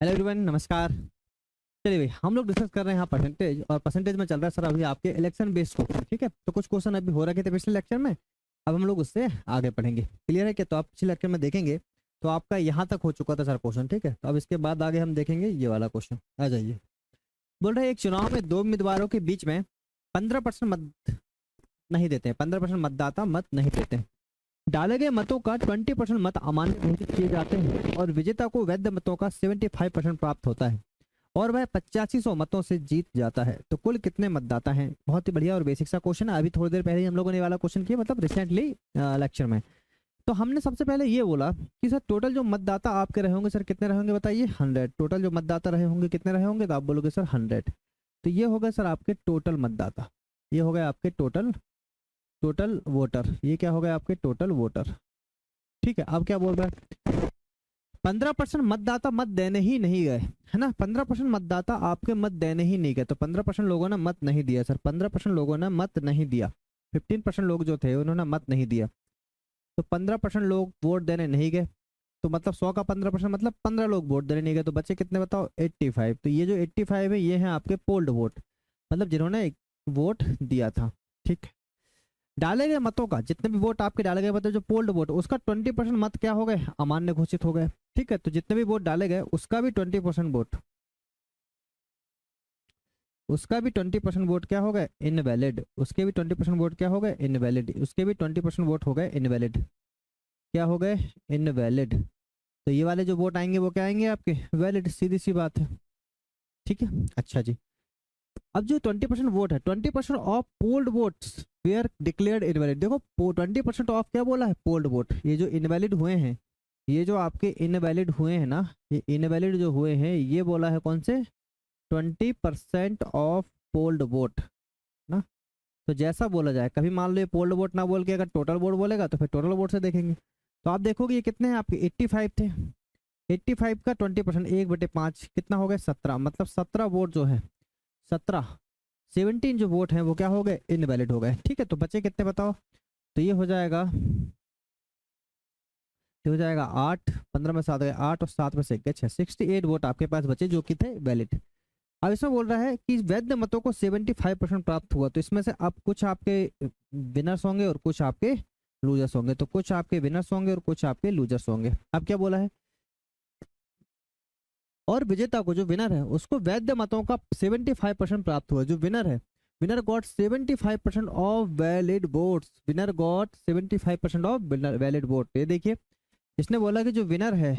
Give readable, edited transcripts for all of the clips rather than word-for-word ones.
Hello everyone, नमस्कार। चलिए भाई, हम लोग डिस्कस कर रहे हैं यहाँ परसेंटेज, और परसेंटेज में चल रहा है सर अभी आपके इलेक्शन बेस्ड क्वेश्चन। ठीक है, तो कुछ क्वेश्चन अभी हो रखे थे पिछले लेक्चर में, अब हम लोग उससे आगे पढ़ेंगे। क्लियर है क्या? तो आप पिछले लेक्चर में देखेंगे तो आपका यहाँ तक हो चुका था सर क्वेश्चन। ठीक है, तो अब इसके बाद आगे हम देखेंगे ये वाला क्वेश्चन। आ जाइए। बोल रहे हैं एक चुनाव में दो उम्मीदवारों के बीच में 15% मत नहीं देते हैं, 15% मतदाता मत नहीं देते हैं। डाले गए मतों का 20% मत अमान्य घोषित किए जाते हैं और विजेता को वैध मतों का 75% प्राप्त होता है और वह 8500 मतों से जीत जाता है। तो कुल कितने मतदाता हैं? बहुत ही बढ़िया और बेसिक सा क्वेश्चन है। अभी थोड़ी देर पहले ही हम लोगों ने ये वाला क्वेश्चन किया, मतलब रिसेंटली लेक्चर में। तो हमने सबसे पहले ये बोला कि सर टोटल जो मतदाता आपके रहे होंगे सर कितने रहे होंगे बताइए? 100। टोटल जो मतदाता रहे होंगे कितने रहे होंगे? तो आप बोलोगे सर 100। तो ये हो गए सर आपके टोटल मतदाता, ये हो गए आपके टोटल टोटल वोटर, ये क्या हो गया आपके टोटल वोटर। ठीक है, अब क्या बोल रहा है? 15% मतदाता मत देने ही नहीं गए, है ना। 15% मतदाता आपके मत देने ही नहीं गए, तो 15% लोगों ने मत नहीं दिया सर। 15% लोगों ने मत नहीं दिया। 15% लोग जो थे उन्होंने मत नहीं दिया, तो 15% लोग वोट देने नहीं गए। तो मतलब 100 का 15% मतलब 15 लोग वोट देने नहीं गए, तो बच्चे कितने बताओ? 85। तो ये जो 85 है ये है आपके पोल्ड वोट, मतलब जिन्होंने वोट दिया था। ठीक। डाले गए मतों का, जितने भी वोट आपके डाले गए मतलब जो पोल्ड वोट, उसका 20% मत क्या हो गए? अमान्य घोषित हो गए। ठीक है, तो जितने भी वोट डाले गए उसका भी 20% वोट, उसका भी 20% वोट क्या हो गए? इनवैलिड। उसके भी 20% वोट क्या हो गए? इनवैलिड। उसके भी 20% वोट हो गए इनवैलिड। क्या हो गए? इनवैलिड। तो ये वाले जो वोट आएंगे वो क्या आएंगे आपके? वैलिड। सीधी सी बात है। ठीक है, अच्छा जी। अब जो 20% वोट है, 20% of polled votes were declared invalid. देखो 20% ऑफ क्या बोला है? Polled vote. ये जो इनवैलिड हुए हैं, ये जो आपके इनवैलिड हुए हैं ना, ये इनवैलिड जो हुए हैं ये बोला है कौन से? 20% ऑफ पोल्ड वोट ना। तो जैसा बोला जाए, कभी मान लो ये पोल्ड वोट ना बोल के अगर टोटल वोट बोलेगा तो फिर टोटल वोट से देखेंगे। तो आप देखोगे ये कितने हैं आपके? 85 थे। 85 का 20% 1/5 कितना हो गया? 17। मतलब 17 वोट जो है, 17 17 जो वोट हैं वो क्या हो गए? इनवैलिड हो गए। ठीक है, तो बचे कितने बताओ? तो ये हो जाएगा, ये हो जाएगा 8। 15 में 7 गए 8 और 7 में से 1 गए 6। 68 वोट आपके पास बचे जो कि थे वैलिड। अब इसमें बोल रहा है कि वैध मतों को 75% प्राप्त हुआ, तो इसमें से अब कुछ आपके विनर्स होंगे और कुछ आपके लूजर्स होंगे। तो कुछ आपके विनर्स होंगे और कुछ आपके लूजर्स होंगे। अब क्या बोला है? और विजेता को, जो विनर है उसको वैध मतों का 75% प्राप्त हुआ। जो विनर है, winner got 75% of valid votes. Winner got 75% of valid vote. ये देखिए, इसने बोला कि जो विनर है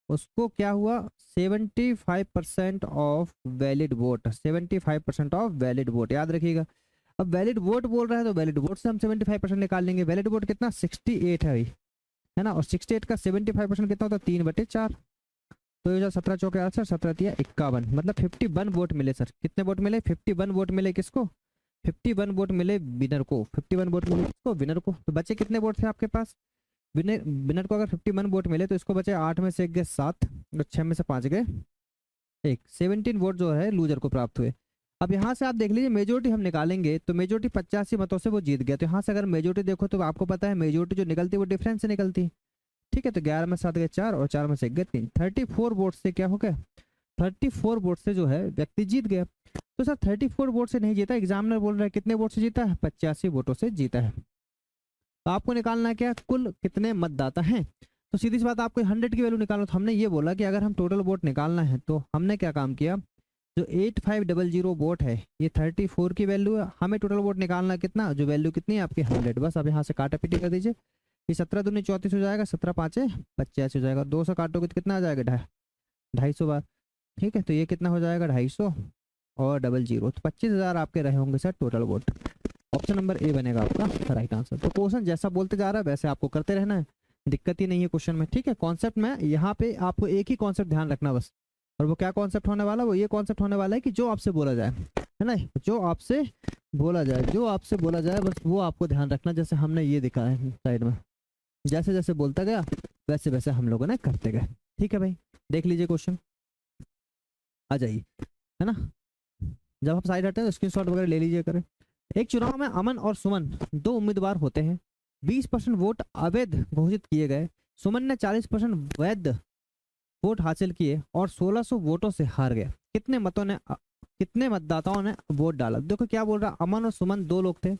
उसको क्या हुआ? 75% of valid vote. 75% of valid vote, याद रखिएगा। अब वैलिड वोट बोल रहा है तो वैलिड वोट से हम 75% निकाल लेंगे। वैलिड वोट कितना? 68 है भाई, है ना। और 68 का 75% कितना होता है? 3/4। तो ये 17 चौके 68, 17 तिया 51, मतलब 51 वोट मिले सर। कितने वोट मिले? 51 वोट मिले। किसको? 51 वोट मिले विनर को। 51 वोट मिले किसको? विनर को। तो बचे कितने वोट थे आपके पास? विनर विनर को अगर 51 वोट मिले तो इसको बचे 8 में से 1 गए 7 और 6 में से 5 गए 1। 17 वोट जो है लूजर को प्राप्त हुए। अब यहाँ से आप देख लीजिए, मेजोरिटी हम निकालेंगे तो मेजोरिटी 85 मतों से वो जीत गया। तो यहाँ से अगर मेजोरिटी देखो तो आपको पता है मेजोरिटी जो निकलती है वो डिफरेंस से निकलती है। ठीक है, तो 11 में 7 गए 4 और 4 में से 1 गए 3। 34 वोट से क्या हो गया? 34 वोट से जो है व्यक्ति जीत गया। तो सर 34 वोट से नहीं जीता, एग्जामिनर बोल रहा है कितने वोट से जीता है? 85 वोटों से जीता है। तो आपको निकालना है क्या? कुल कितने मतदाता हैं। तो सीधी सी बात, आपको 100 की वैल्यू निकालना। तो हमने ये बोला कि अगर हम टोटल वोट निकालना है तो हमने क्या काम किया? जो 8500 वोट है ये 34 की वैल्यू है। हमें टोटल वोट निकालना कितना? जो वैल्यू कितनी है आपकी? 100। बस अब यहाँ से काटा पीटी कर दीजिए। ये 17 दूनी 34 हो जाएगा, 17 पाँचे 85 हो जाएगा। 200 काटोगे तो कितना आ जाएगा? 250 बार। ठीक है, तो ये कितना हो जाएगा? 250 और 00, तो 25,000 आपके रहे होंगे sir total vote. Option number A बनेगा आपका राइट आंसर। तो क्वेश्चन जैसा बोलते जा रहा है वैसे आपको करते रहना है, दिक्कत ही नहीं है क्वेश्चन में। ठीक है, कॉन्सेप्ट में यहाँ पे आपको एक ही कॉन्सेप्ट ध्यान रखना बस। और वो क्या कॉन्सेप्ट होने वाला? वो ये कॉन्सेप्ट होने वाला है कि जो आपसे बोला जाए, है ना, जो आपसे बोला जाए, जो आपसे बोला जाए बस वो आपको ध्यान रखना। जैसे हमने ये दिखा है साइड में, जैसे जैसे बोलता गया वैसे वैसे हम लोगों ने करते गए। ठीक है भाई, देख लीजिए क्वेश्चन, आ जाइए, है ना। जब आप साइड हटते हैं तो स्क्रीनशॉट वगैरह ले लीजिए करें। एक चुनाव में अमन और सुमन दो उम्मीदवार होते हैं। 20% वोट अवैध घोषित किए गए। सुमन ने 40% वैध वोट हासिल किए और 1600 वोटों से हार गया, कितने मतदाताओं ने वोट डाला? देखो क्या बोल रहा, अमन और सुमन दो लोग थे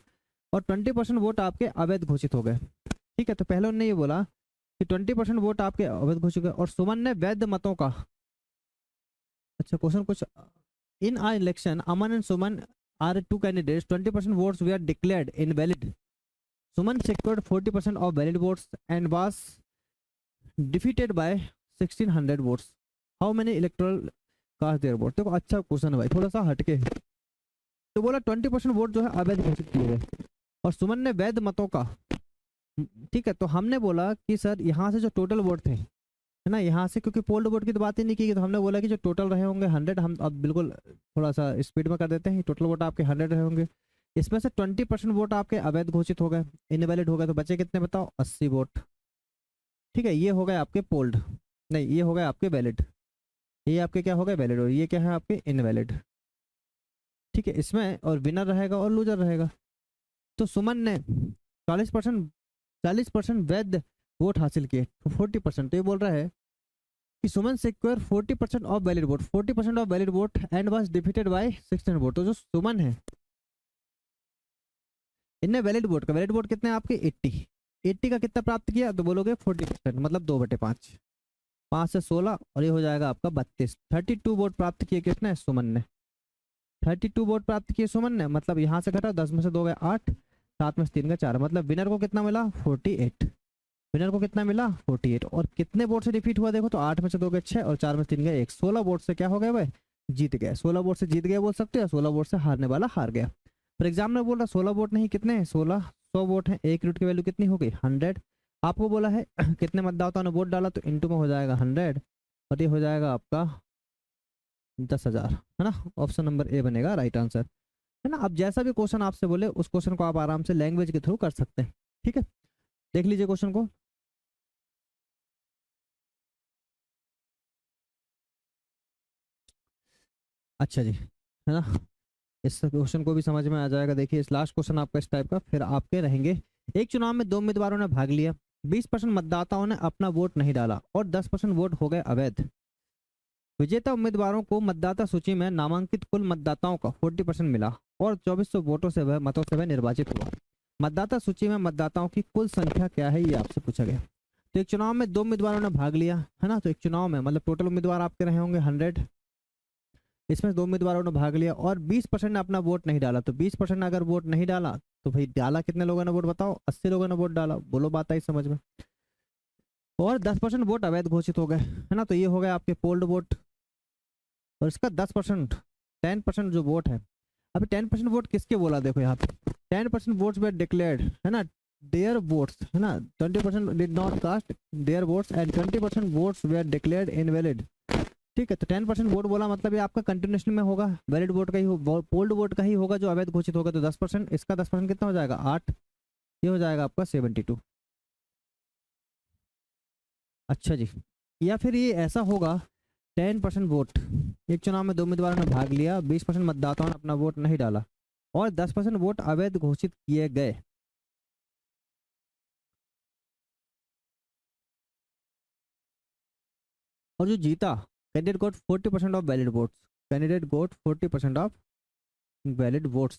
और 20% वोट आपके अवैध घोषित हो गए। ठीक है, तो पहले उन्होंने ये बोला कि 20% वोट आपके अवैध घोषित हो गए और सुमन ने वैध मतों का, अच्छा क्वेश्चन कुछ, in our election Aman and Suman are two candidates, 20% votes they are declared invalid, Suman secured 40% of valid votes and was defeated by 1600 votes. How many electoral cast their vote? देखो अच्छा क्वेश्चन है भाई, थोड़ा सा हटके। तो बोला 20% वोट जो है अवैध घोषित किए गए और सुमन ने वैध मतों का, ठीक है, तो हमने बोला कि सर यहाँ से जो टोटल वोट थे, है ना, यहाँ से क्योंकि पोल्ड वोट की तो बात ही नहीं की गई, तो हमने बोला कि जो टोटल रहे होंगे 100, हम अब बिल्कुल थोड़ा सा स्पीड में कर देते हैं, टोटल वोट आपके 100 रहे होंगे, इसमें से 20% वोट आपके अवैध घोषित हो गए, इनवैलिड हो गए, तो बचे कितने बताओ? 80 वोट। ठीक है, ये हो गए आपके पोल्ड, नहीं ये हो गए आपके वैलिड, ये आपके क्या हो गए? वैलिड, और ये क्या है आपके? इनवैलिड। ठीक है, इसमें और विनर रहेगा और लूजर रहेगा। तो सुमन ने 40% वैध वोट हासिल किए, तो 40%, तो ये बोल रहा है कि Suman secure 40% of valid vote, 40% of valid vote and was defeated by 16 vote. तो जो सुमन है, इनने वैलिड वोट कितने हैं आपके? 80 का कितना प्राप्त किया? तो बोलोगे 40%, मतलब 2/5, 5 से 16 और ये हो जाएगा आपका 32, 32 वोट प्राप्त किए किसने? सुमन ने। 32 वोट प्राप्त किए सुमन ने, मतलब यहाँ से घटा 10 में से 2 गए 8, 7 में से 3 गए 4, मतलब विनर को कितना मिला? 48। विनर को कितना मिला? 48। और कितने वोट से डिफीट हुआ? देखो तो 8 में से 2 गए 6 और 4 में से 3 गए 1, 16 वोट से क्या हो गए भाई? जीत गए। 16 वोट से जीत गए बोल सकते हो, 16 वोट से हारने वाला हार गया। पर एग्जाम में बोल रहा 16 वोट नहीं, कितने हैं? 16, 100 वोट है, एक यूनिट की वैल्यू कितनी हो गई? 100। आपको बोला है कितने मतदाताओं ने वोट डाला, तो इंटू में हो जाएगा 100 और ये हो जाएगा आपका 10,000, है ना। ऑप्शन नंबर ए बनेगा राइट आंसर, है ना। अब जैसा भी क्वेश्चन आपसे बोले उस क्वेश्चन को आप आराम से लैंग्वेज के थ्रू कर सकते हैं। ठीक है, देख लीजिए क्वेश्चन को। अच्छा जी, है ना, इस क्वेश्चन को भी समझ में आ जाएगा। देखिए इस लास्ट क्वेश्चन आपका इस टाइप का, फिर आपके रहेंगे। एक चुनाव में 2 उम्मीदवारों ने भाग लिया, 20% मतदाताओं ने अपना वोट नहीं डाला और 10% वोट हो गए अवैध। विजेता उम्मीदवारों को मतदाता सूची में नामांकित कुल मतदाताओं का 40% मिला और 2400 वोटों से वह मतों से वह निर्वाचित हुआ। मतदाता सूची में मतदाताओं की कुल संख्या क्या है, ये आपसे पूछा गया। तो एक चुनाव में 2 उम्मीदवारों ने भाग लिया, है ना, तो एक चुनाव में मतलब टोटल उम्मीदवार आपके रहे होंगे 100, इसमें 2 उम्मीदवारों ने भाग लिया और 20% ने अपना वोट नहीं डाला। तो 20% ने अगर वोट नहीं डाला तो भाई डाला कितने लोगों ने वोट बताओ? 80 लोगों ने वोट डाला, बोलो बात आई समझ में। और 10% वोट अवैध घोषित हो गए, है ना, तो ये हो गए आपके पोल्ड वोट। और इसका 10%, 10% जो वोट है, अभी 10% वोट किसके बोला? देखो यहाँ पे 10% वोट्स वेर डिक्लेयर्ड, है ना, देयर वोट्स, है ना, 20% did not cast their votes and 20% votes were declared invalid. ठीक है, तो 10% वोट बोला मतलब ये आपका कंटिन्यूशन में होगा, वैलिड वोट का ही पोल्ड वोट का ही होगा जो अवैध घोषित होगा। तो 10%, इसका 10% कितना हो जाएगा? 8, ये हो जाएगा आपका 72। अच्छा जी, या फिर ये ऐसा होगा 10% वोट, एक चुनाव में 2 उम्मीदवारों ने भाग लिया, 20% मतदाताओं ने अपना वोट नहीं डाला और 10% वोट अवैध घोषित किए गए। और जो जीता, candidate got 40% of valid votes, candidate got 40% of valid votes.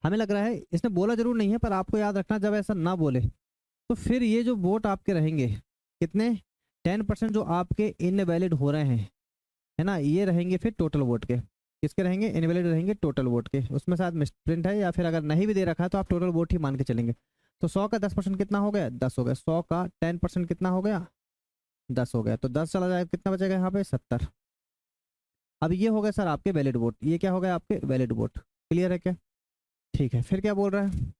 हमें लग रहा है इसने बोला जरूर नहीं है, पर आपको याद रखना जब ऐसा ना बोले तो फिर ये जो वोट आपके रहेंगे कितने? 10% जो आपके इनवैलिड हो रहे हैं, है ना, ये रहेंगे फिर टोटल वोट के। किसके रहेंगे? इनवैलिड रहेंगे टोटल वोट के। उसमें शायद मिसप्रिंट है या फिर अगर नहीं भी दे रखा है तो आप टोटल वोट ही मान के चलेंगे। तो 100 का 10% कितना हो गया? 10 हो गया। 100 का 10% कितना हो गया? 10 हो गया। तो 10 चला जाएगा, कितना बचेगा यहाँ पे? 70। अब ये हो गया सर आपके वैलिड वोट, ये क्या हो गया आपके? Valid vote. क्लियर है क्या? ठीक है, फिर क्या बोल रहा है?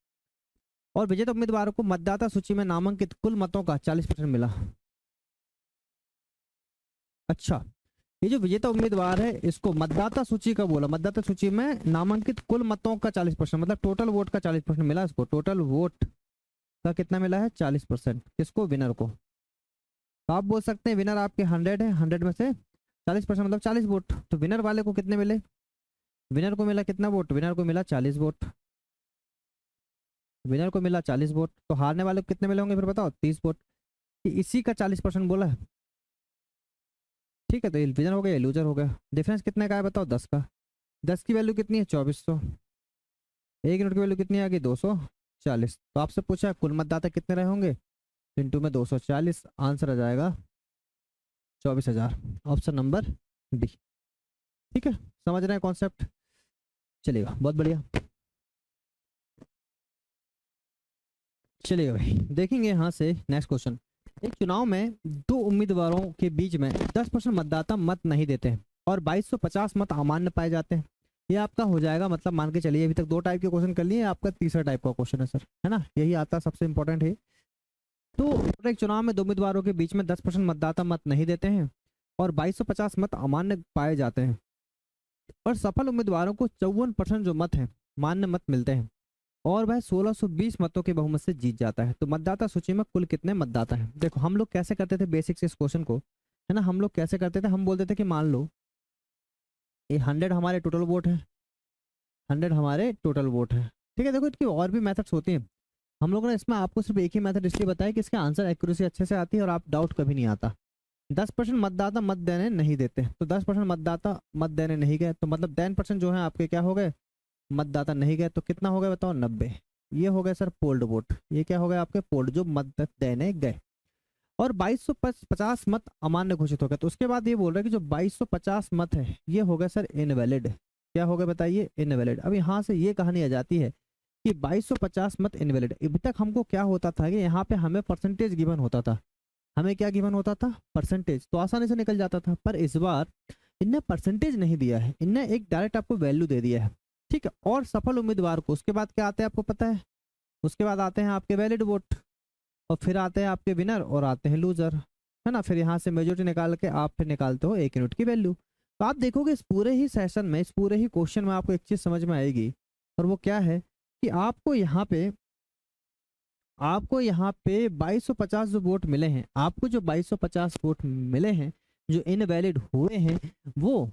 और विजेता उम्मीदवारों को मतदाता सूची में नामांकित कुल मतों का 40% मिला। अच्छा, ये जो विजेता उम्मीदवार है इसको मतदाता सूची का बोला, मतदाता सूची में नामांकित कुल मतों का 40%, मतलब टोटल वोट का 40% मिला इसको। टोटल वोट का कितना मिला है? 40%। किसको? विनर को। तो आप बोल सकते हैं विनर आपके 100 है, 100 में से 40% मतलब 40 वोट। तो विनर वाले को कितने मिले? विनर को मिला कितना वोट? विनर को मिला 40 वोट। विनर को मिला 40 वोट, तो हारने वाले को कितने मिले होंगे फिर बताओ? 30 वोट। इसी का 40% बोला है। ठीक है, तो ये विनर हो गया, ये लूजर हो गया। डिफरेंस कितने का है बताओ? 10 का। 10 की वैल्यू कितनी है? 2400। 1 यूनिट की वैल्यू कितनी आ गई? 240। तो आपसे पूछा कुल मतदाता कितने रहे होंगे, इंटू में 240, आंसर आ जाएगा 24,000। Option number B. ठीक है, समझ रहे हैं कॉन्सेप्ट? चलेगा, बहुत बढ़िया। चलिए भाई, देखेंगे यहाँ से नेक्स्ट क्वेश्चन। एक चुनाव में दो उम्मीदवारों के बीच में 10% मतदाता मत नहीं देते हैं और 2250 मत अमान्य पाए जाते हैं। ये आपका हो जाएगा, मतलब मान के चलिए अभी तक 2 टाइप के क्वेश्चन कर लिए, आपका तीसरा टाइप का क्वेश्चन है सर, है ना, यही आता है सबसे इंपॉर्टेंट है। तो एक चुनाव में दो उम्मीदवारों के बीच में 10% मतदाता मत नहीं देते हैं और 2250 मत अमान्य पाए जाते हैं और सफल उम्मीदवारों को 54% जो मत है मान्य मत मिलते हैं और वह 1620 मतों के बहुमत से जीत जाता है। तो मतदाता सूची में कुल कितने मतदाता हैं? देखो हम लोग कैसे करते थे बेसिक से इस क्वेश्चन को, है ना, हम लोग कैसे करते थे, हम बोलते थे कि मान लो ये 100 हमारे टोटल वोट है, 100 हमारे टोटल वोट है। ठीक है, देखो इसकी और भी मेथड्स होती हैं, हम लोगों ने इसमें आपको सिर्फ एक ही मेथड इसलिए बताया कि इसका आंसर एक्यूरेसी अच्छे से आती है और आप डाउट कभी नहीं आता। 10% मतदाता मत देने नहीं देते, तो 10% मतदाता मत देने नहीं गए, तो मतलब 10% जो है आपके क्या हो गए, मतदाता नहीं गए। तो कितना हो गया बताओ? 90। ये हो गया सर पोल्ड वोट, ये क्या हो गया आपके पोल्ड जो मत देने गए। और 2250 मत अमान्य घोषित हो गए। तो उसके बाद ये बोल रहा है कि जो 2250 मत है ये हो गया सर इनवैलिड। क्या हो गया बताइए? इनवैलिड। अब यहाँ से ये कहानी आ जाती है कि 2250 मत इनवैलिड। अभी तक हमको क्या होता था कि यहाँ पे हमें परसेंटेज गिवन होता था, हमें क्या गिवन होता था? परसेंटेज, तो आसानी से निकल जाता था। पर इस बार इनने परसेंटेज नहीं दिया है, इनने एक डायरेक्ट आपको वैल्यू दे दिया है। ठीक है, और सफल उम्मीदवार को उसके बाद क्या आते हैं आपको पता है? उसके बाद आते हैं आपके वैलिड वोट और फिर आते हैं आपके विनर और आते हैं लूजर, है ना। फिर यहाँ से मेजोरिटी निकाल के आप फिर निकालते हो 1 यूनिट की वैल्यू। तो आप देखोगे इस पूरे ही सेशन में, इस पूरे ही क्वेश्चन में आपको एक चीज समझ में आएगी और वो क्या है कि आपको यहाँ पे 2250 जो वोट मिले हैं, आपको जो 2250 वोट मिले हैं जो इनवैलिड हुए हैं, वो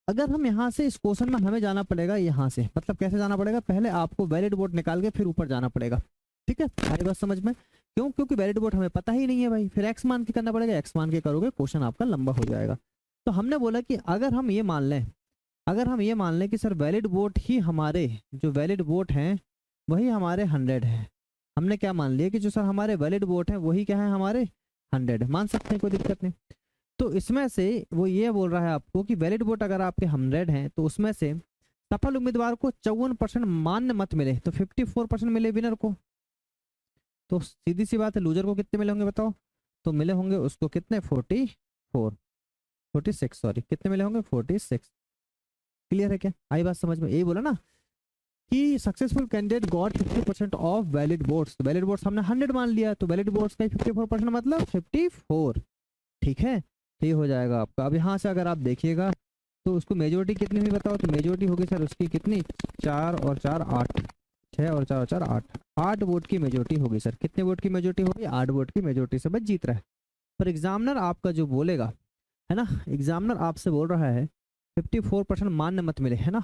अगर हम यहाँ से इस क्वेश्चन में हमें जाना पड़ेगा यहाँ से, मतलब कैसे जाना पड़ेगा? पहले आपको वैलिड वोट निकाल के फिर ऊपर जाना पड़ेगा। ठीक है, आई बात समझ में? क्यों? क्योंकि वैलिड वोट हमें पता ही नहीं है भाई, फिर एक्स मान के करना पड़ेगा, एक्स मान के करोगे क्वेश्चन आपका लंबा हो जाएगा। तो हमने बोला कि अगर हम ये मान लें कि सर वैलिड वोट ही हमारे जो वैलिड वोट हैं वही हमारे 100 है। हमने क्या मान लिया कि जो सर हमारे वैलिड वोट हैं वही क्या है हमारे 100, मान सकते हैं, कोई दिक्कत नहीं। तो इसमें से वो ये बोल रहा है आपको कि वैलिड वोट अगर आपके 100 हैं तो उसमें से सफल उम्मीदवार को 54% मान्य मत मिले, तो 54% मिले विनर को। तो सीधी सी बात है, लूजर को कितने मिले होंगे बताओ? तो मिले होंगे उसको कितने? 46, सॉरी, कितने मिले होंगे? 46। क्लियर है क्या? आई बात समझ में? यही बोला ना कि successful candidate got 50% of valid votes. तो वैलिड वोट्स हमने 100 मान लिया, तो वैलिड वोट्स का 54% मतलब 54। ठीक है, तो ये हो जाएगा आपका। अब यहाँ से अगर आप देखिएगा तो उसको मेजोरिटी कितनी हुई बताओ? तो मेजोरिटी होगी सर उसकी कितनी? 4 और 4 8, 6 और 4 और 4 8, 8 वोट की मेजोरिटी होगी सर। कितने वोट की मेजोरिटी होगी? 8 वोट की मेजोरिटी से बस जीत रहा है। पर एग्जामिनर आपका जो बोलेगा, है ना, एग्जामिनर आपसे बोल रहा है 54% मान्य मत मिले, है ना,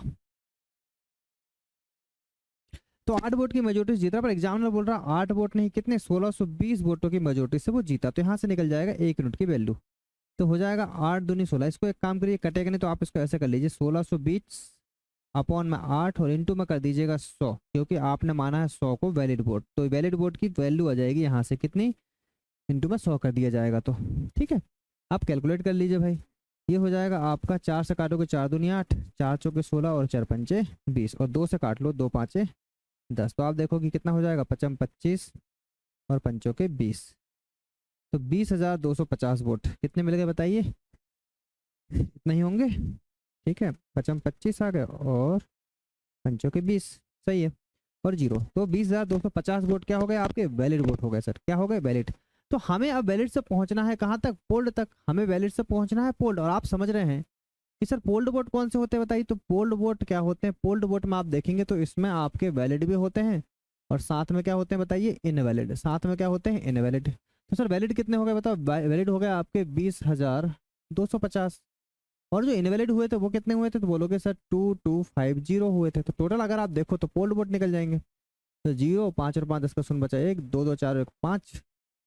तो 8 वोट की मेजोरिटी से जीता। पर एग्जामिनर बोल रहा है 8 वोट नहीं, कितने? 1620 वोटों की मेजोरिटी से वो जीता। तो यहाँ से निकल जाएगा 1 यूनिट की वैल्यू, तो हो जाएगा 8 दूनी 16। इसको एक काम करिए, कटेगा नहीं तो आप इसको ऐसे कर लीजिए, 1620 अपॉन में 8 और इंटू में कर दीजिएगा 100, क्योंकि आपने माना है 100 को वैलिड वोट। तो वैलिड वोट की वैल्यू आ जाएगी यहाँ से कितनी? इंटू में 100 कर दिया जाएगा। तो ठीक है, आप कैलकुलेट कर लीजिए भाई। ये हो जाएगा आपका 4 से काटोगे 4 दूनी 8, 4 चौके 16 और 4 पंचे 20 और 2 से काट लो 2 पाँचे 10। तो आप देखो कि कितना हो जाएगा? 55 25 और पंचों के 20, तो 20,250 वोट कितने मिल गए बताइए? इतना ही होंगे। ठीक है, 55 25 आ गए और पंचों के 20, सही है, और जीरो, तो 20,250 वोट क्या हो गए आपके? वैलिड वोट हो गए सर। क्या हो गए? वैलिड। तो हमें अब वैलिड से पहुंचना है कहाँ तक? पोल्ड तक। हमें वैलिड से पहुंचना है पोल्ड। और आप समझ रहे हैं कि सर पोल्ड वोट कौन से होते हैं बताइए? तो पोल्ड वोट क्या होते हैं? पोल्ड वोट में आप देखेंगे तो इसमें आपके वैलिड भी होते हैं और साथ में क्या होते हैं बताइए? इनवैलिड। साथ में क्या होते हैं? इनवैलिड। तो सर वैलिड कितने हो गए बताओ? वैलिड हो गए आपके 20,250 और जो इनवैलिड हुए थे वो कितने हुए थे? तो बोलोगे सर 2250 हुए थे। तो टोटल अगर आप देखो तो पोल्ड वोट निकल जाएंगे। तो 0 5 और 5 10 का शून्य बचा 1, 2 2 4 1 5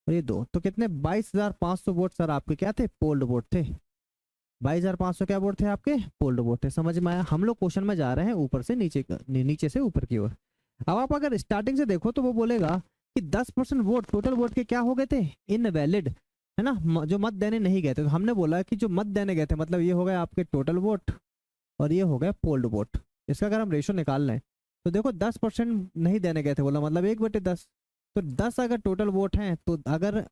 और ये 2, तो कितने? 22,500 वोट सर आपके क्या थे? पोल्ड वोट थे। 22,500 क्या बोर्ड थे आपके, पोल्ड बोर्ड थे। समझ में आया। हम लोग क्वेश्चन में जा रहे हैं ऊपर से नीचे, नीचे से ऊपर की ओर। अब आप अगर स्टार्टिंग से देखो तो वो बोलेगा कि 10% वोट टोटल वोट के क्या हो गए थे, इनवैलिड, है ना, जो मत देने नहीं गए थे। तो हमने बोला कि जो मत देने गए थे मतलब ये हो गए आपके टोटल वोट और ये हो गया पोल्ड वोट। इसका अगर हम रेशो निकाल लें तो देखो 10% नहीं देने गए थे, बोला मतलब 1/10। तो 10 अगर टोटल वोट हैं तो अगर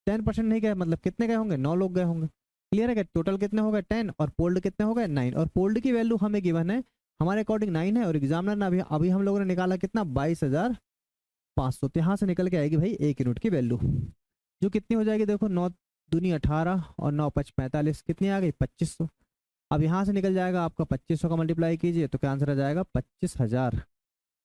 10% नहीं गए मतलब कितने गए होंगे, 9 लोग गए होंगे। क्लियर है कि टोटल कितने हो गए 10 और पोल्ड कितने हो गए 9। और पोल्ड की वैल्यू हमें गिवन है हमारे अकॉर्डिंग 9 है और एग्जामिनर ने अभी अभी हम लोगों ने निकाला कितना 22,500। तो यहाँ से निकल के आएगी भाई 1 यूनिट की वैल्यू, जो कितनी हो जाएगी देखो 9 दूनी 18 और 9 5 45, कितनी आ गई 2500। अब यहाँ से निकल जाएगा आपका 2500 का मल्टीप्लाई कीजिए तो क्या आंसर आ जाएगा 25,000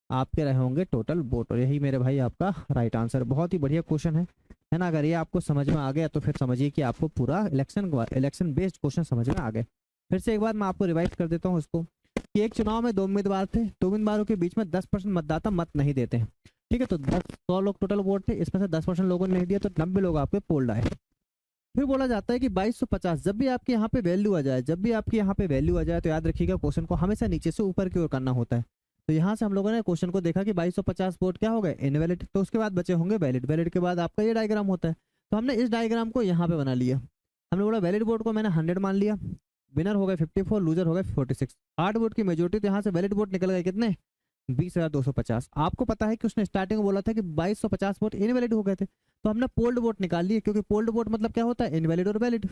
आपके रहे होंगे टोटल वोट। और यही मेरे भाई आपका राइट आंसर। बहुत ही बढ़िया क्वेश्चन है ना। अगर ये आपको समझ में आ गया तो फिर समझिए कि आपको पूरा इलेक्शन बेस्ड क्वेश्चन समझ में आ गए। फिर से एक बार मैं आपको रिवाइज कर देता हूँ इसको कि एक चुनाव में 2 उम्मीदवार थे, 2 उम्मीदवारों के बीच में 10% मतदाता मत नहीं देते हैं। ठीक है, तो 100 लोग टोटल वोट थे, इसमें से 10% लोगों ने नहीं दिया तो 90 लोग आपके पोल्ड आए। फिर बोला जाता है कि 2250 जब भी आपके यहाँ पे वैल्यू आ जाए, जब भी आपके यहाँ पे वैल्यू आ जाए तो याद रखिएगा क्वेश्चन को हमेशा नीचे से ऊपर की ओर करना होता है। तो यहाँ से हम लोगों ने क्वेश्चन को देखा कि 2250 वोट क्या हो गए इनवैलिड, तो उसके बाद बचे होंगे वैलिड। वैलिड के बाद आपका ये डायग्राम होता है। तो हमने इस डायग्राम को यहाँ पे बना लिया। हमने बोला वैलिड वोट को मैंने 100 मान लिया, विनर हो गए 54, लूजर हो गए 46। 8 वोट की मेजोरिटी, तो यहाँ से वैलिड वोट निकल गए कितने 20,250। आपको पता है कि उसने स्टार्टिंग में बोला था कि 2250 वोट इनवैलिड हो गए थे, तो हमने पोल्ड वोट निकाल लिए, क्योंकि पोल्ड वोट मतलब क्या होता है इनवैलिड और वैलिड,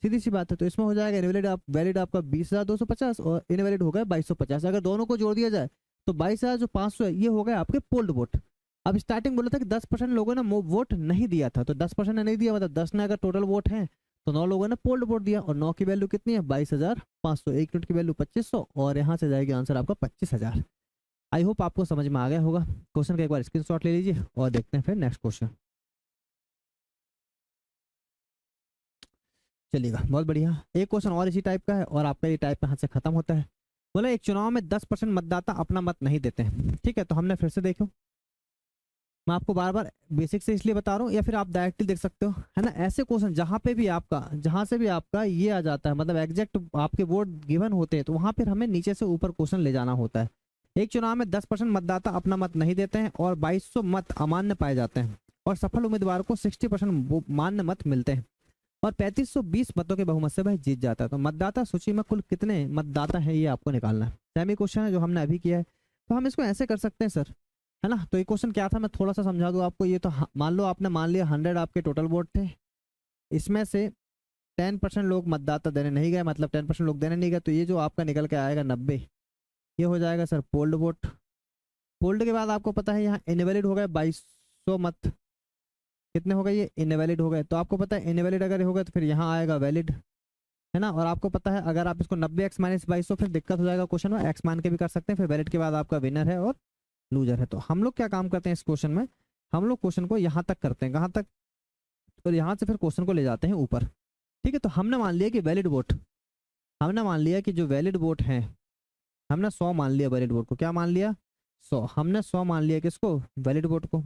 सीधी सी बात है। तो इसमें हो जाएगा इनवैलिड वैलिड आपका 20,250 और इनवैलिड हो गया 2250। अगर दोनों को जोड़ दिया जाए तो 22,500 है, ये हो गया आपके पोल्ड वोट। अब स्टार्टिंग बोला था कि 10% लोगों ने वोट नहीं दिया था, तो 10% ने नहीं दिया मतलब 10 ने अगर टोटल वोट है तो 9 लोगों ने पोल्ड वोट दिया, और 9 की वैल्यू कितनी है 22,500, 1 यूनिट की वैल्यू 2500, और यहाँ से जाएगी आंसर आपका 25,000। आई होप आपको समझ में आ गया होगा। क्वेश्चन का एक बार स्क्रीनशॉट ले लीजिए और देखते हैं फिर नेक्स्ट क्वेश्चन। चलिएगा, बहुत बढ़िया। एक क्वेश्चन और इसी टाइप का है और आपका ये टाइप यहाँ से खत्म होता है। बोला एक चुनाव में 10% मतदाता अपना मत नहीं देते हैं। ठीक है, तो हमने फिर से देखो, मैं आपको बार बार बेसिक से इसलिए बता रहा हूँ या फिर आप डायरेक्टली देख सकते हो, है ना। ऐसे क्वेश्चन जहाँ पे भी आपका, जहाँ से भी आपका ये आ जाता है मतलब एग्जैक्ट आपके वोट गिवन होते हैं, तो वहाँ फिर हमें नीचे से ऊपर क्वेश्चन ले जाना होता है। एक चुनाव में 10% मतदाता अपना मत नहीं देते हैं और 2200 मत अमान्य पाए जाते हैं और सफल उम्मीदवार को 60% मान्य मत मिलते हैं और 3520 मतों के बहुमत से भाई जीत जाता है। तो मतदाता सूची में कुल कितने मतदाता है ये आपको निकालना है। सेमी क्वेश्चन है जो हमने अभी किया है। तो हम इसको ऐसे कर सकते हैं सर, है ना। तो ये क्वेश्चन क्या था मैं थोड़ा सा समझा दूं आपको। ये तो मान लो आपने मान लिया 100 आपके टोटल वोट थे, इसमें से 10% लोग मतदाता देने नहीं गए, मतलब 10% लोग देने नहीं गए, तो ये जो आपका निकल के आएगा 90, ये हो जाएगा सर पोल्ड वोट। पोल्ड के बाद आपको पता है यहाँ इनवैलिड हो गए 2200 मत, कितने हो गए ये इनवैलिड हो गए। तो आपको पता है इनवैलिड अगर हो गए तो फिर यहाँ आएगा वैलिड, है ना। और आपको पता है अगर आप इसको 90x माइनस 2200 फिर दिक्कत हो जाएगा क्वेश्चन में, एक्स मान के भी कर सकते हैं। फिर वैलिड के बाद आपका विनर है और लूजर है। तो हम लोग क्या काम करते हैं इस क्वेश्चन में, हम लोग क्वेश्चन को यहाँ तक करते हैं, कहाँ तक, और यहाँ से फिर क्वेश्चन को ले जाते हैं ऊपर। ठीक है, तो हमने मान लिया कि वैलिड वोट, हमने मान लिया कि जो वैलिड वोट है, हमने 100 मान लिया वैलिड वोट को। क्या मान लिया 100, हमने 100 मान लिया किसको वैलिड वोट को,